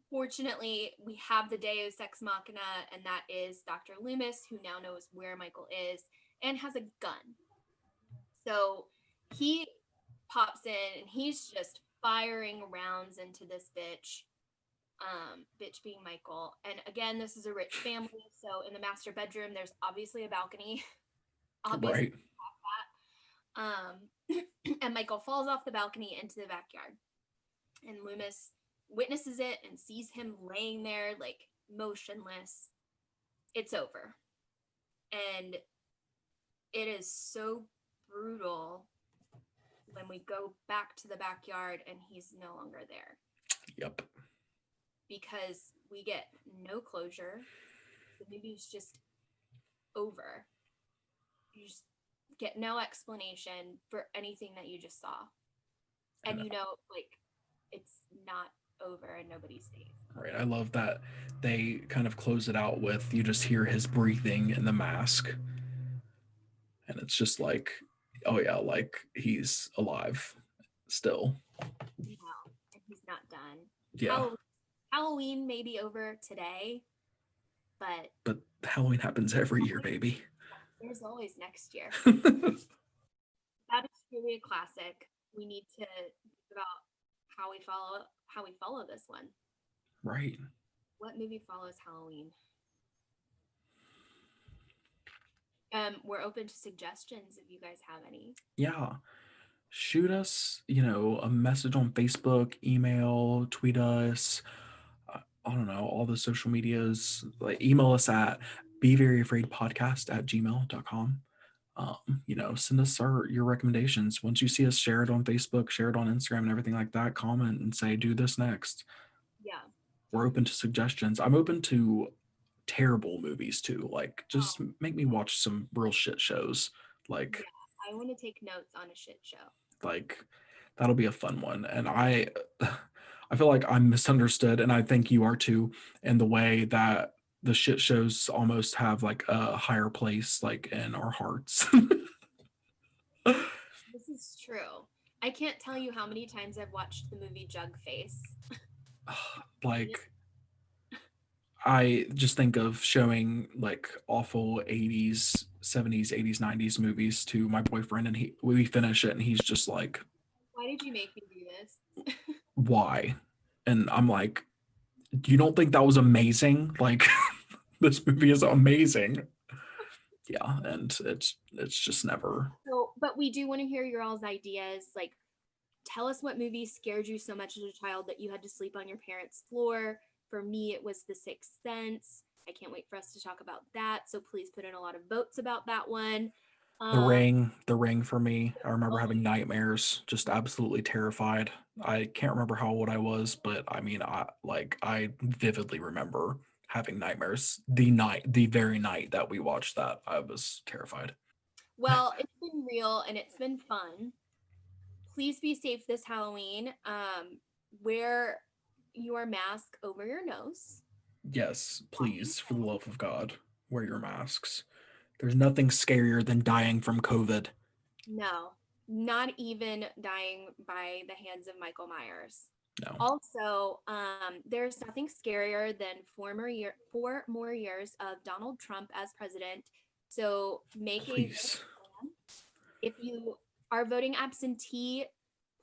fortunately, we have the Deus Ex Machina, and that is Dr. Loomis, who now knows where Michael is and has a gun. So he pops in, and he's just firing rounds into this bitch. Bitch being Michael. And again, this is a rich family, so in the master bedroom, there's obviously a balcony. Obviously, Right. and Michael falls off the balcony into the backyard. And Loomis witnesses it and sees him laying there, like, motionless. It's over. And it is so brutal when we go back to the backyard and he's no longer there. Yep. Because we get no closure. The movie's just over. You just get no explanation for anything that you just saw. And you know, like, it's not over and nobody's safe. Right. I love that they kind of close it out with you just hear his breathing in the mask. And it's just like, oh yeah, like he's alive still. No, and he's not done. Yeah. Halloween may be over today, But Halloween happens every year, baby. there's always next year. That is truly a classic. We need to think about how we follow this one. Right. What movie follows Halloween? We're open to suggestions if you guys have any. Yeah. Shoot us, a message on Facebook, email, tweet us. I don't know, all the social medias. Like email us at beveryafraidpodcast@gmail.com. Send us your recommendations. Once you see us, share it on Facebook, share it on Instagram and everything like that. Comment and say, do this next. Yeah. We're open to suggestions. I'm open to terrible movies too. Like just make me watch some real shit shows. Like yeah, I want to take notes on a shit show. Like that'll be a fun one. And I feel like I'm misunderstood, and I think you are too, in the way that the shit shows almost have like a higher place like in our hearts. This is true. I can't tell you how many times I've watched the movie Jugface. Like I just think of showing like awful 80s, 70s, 80s, 90s movies to my boyfriend, and we finish it and he's just like, why did you make me do this? why? And I'm like, you don't think that was amazing? Like this movie is amazing. Yeah, and it's just never. So, but we do want to hear your all's ideas. Like, tell us what movie scared you so much as a child that you had to sleep on your parents' floor. For me, it was The Sixth Sense. I can't wait for us to talk about that. So please put in a lot of votes about that one. The Ring for me. I remember having nightmares, just absolutely terrified. I can't remember how old I was, but I mean, I vividly remember having nightmares the very night that we watched that. I was terrified. Well, it's been real and it's been fun. Please be safe this Halloween. Wear your mask over your nose. Yes, please, for the love of God, wear your masks. There's nothing scarier than dying from COVID. No, not even dying by the hands of Michael Myers. No. Also, there's nothing scarier than 4 more years of Donald Trump as president. So make Please. a plan. If you are voting absentee,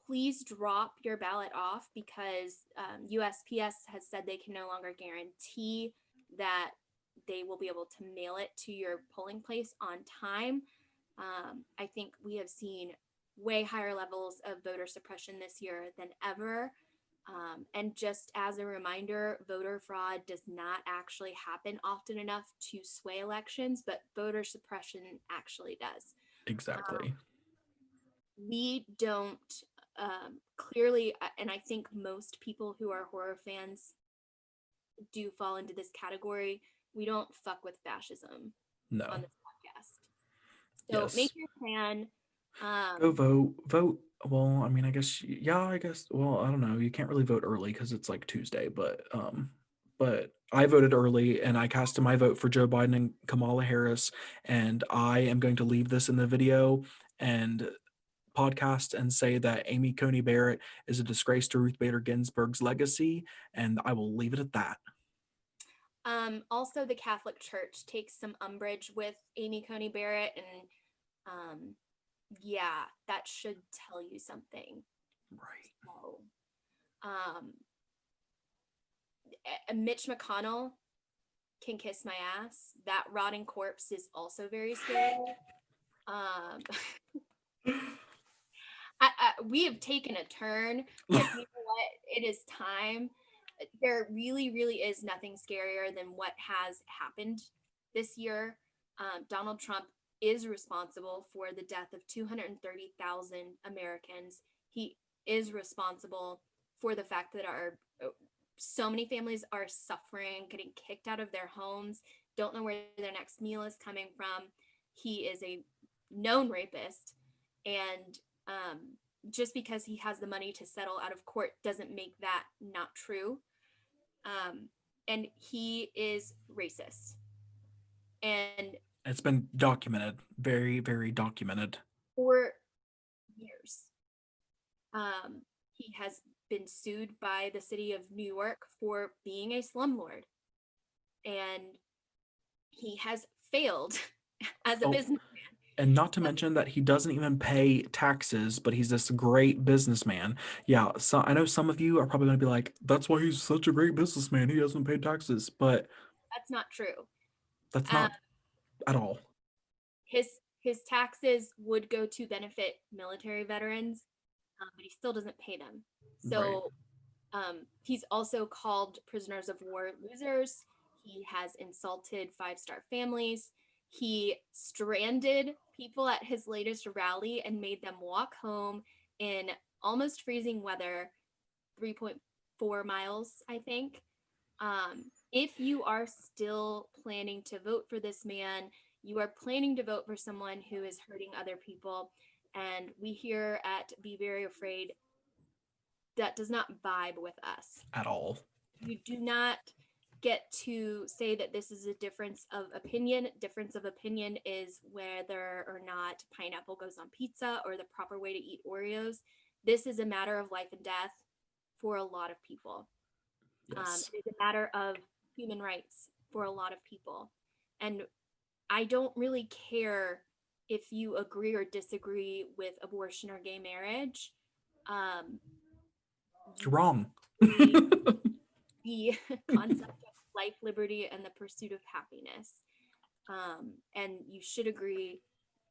please drop your ballot off because USPS has said they can no longer guarantee that they will be able to mail it to your polling place on time. I think we have seen way higher levels of voter suppression this year than ever. And just as a reminder, voter fraud does not actually happen often enough to sway elections, but voter suppression actually does. Exactly. We don't clearly, and I think most people who are horror fans do fall into this category. We don't fuck with fascism No. on this podcast. So Yes. make your plan. Go vote. Well, I mean, I guess, well, I don't know. You can't really vote early because it's like Tuesday, but I voted early and I casted my vote for Joe Biden and Kamala Harris. And I am going to leave this in the video and podcast and say that Amy Coney Barrett is a disgrace to Ruth Bader Ginsburg's legacy. And I will leave it at that. Also, the Catholic Church takes some umbrage with Amy Coney Barrett, and yeah, that should tell you something. Right. So, Mitch McConnell can kiss my ass. That rotting corpse is also very scary. We have taken a turn, but you know what? It is time. There really, really is nothing scarier than what has happened this year. Donald Trump is responsible for the death of 230,000 Americans. He is responsible for the fact that so many families are suffering, getting kicked out of their homes, don't know where their next meal is coming from. He is a known rapist, and just because he has the money to settle out of court doesn't make that not true. And he is racist. And it's been documented, very, very documented. For years. He has been sued by the city of New York for being a slumlord. And he has failed as a businessman. And not to mention that he doesn't even pay taxes, but he's this great businessman. Yeah, so I know some of you are probably going to be like, that's why he's such a great businessman. He doesn't pay taxes. But that's not true. That's not at all. His taxes would go to benefit military veterans, but he still doesn't pay them. So he's also called prisoners of war losers. He has insulted 5-star families. He stranded people at his latest rally and made them walk home in almost freezing weather, 3.4 miles, I think. If you are still planning to vote for this man, you are planning to vote for someone who is hurting other people. And we here at Be Very Afraid, that does not vibe with us. At all. You do not get to say that this is a difference of opinion. Difference of opinion is whether or not pineapple goes on pizza or the proper way to eat Oreos. This is a matter of life and death for a lot of people. Yes. It is a matter of human rights for a lot of people. And I don't really care if you agree or disagree with abortion or gay marriage. You're wrong. The concept of life, liberty, and the pursuit of happiness. And you should agree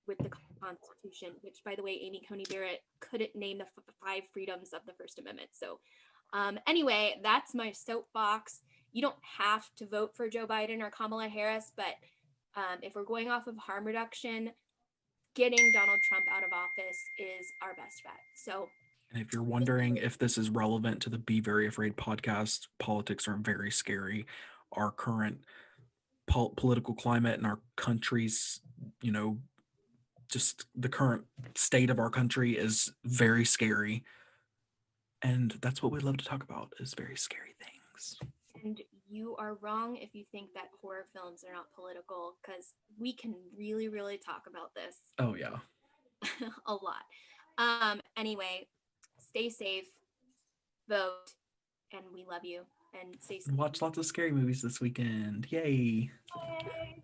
with the Constitution, which, by the way, Amy Coney Barrett couldn't name the 5 freedoms of the First Amendment. So anyway, that's my soapbox. You don't have to vote for Joe Biden or Kamala Harris, but if we're going off of harm reduction, getting Donald Trump out of office is our best bet. So, and if you're wondering if this is relevant to the Be Very Afraid podcast, politics are very scary. Our current political climate in our country's, just the current state of our country is very scary. And that's what we love to talk about, is very scary things. And you are wrong if you think that horror films are not political, because we can really, really talk about this. Oh, yeah. A lot. Anyway, stay safe, vote, and we love you. And stay safe. Watch lots of scary movies this weekend. Yay. Yay.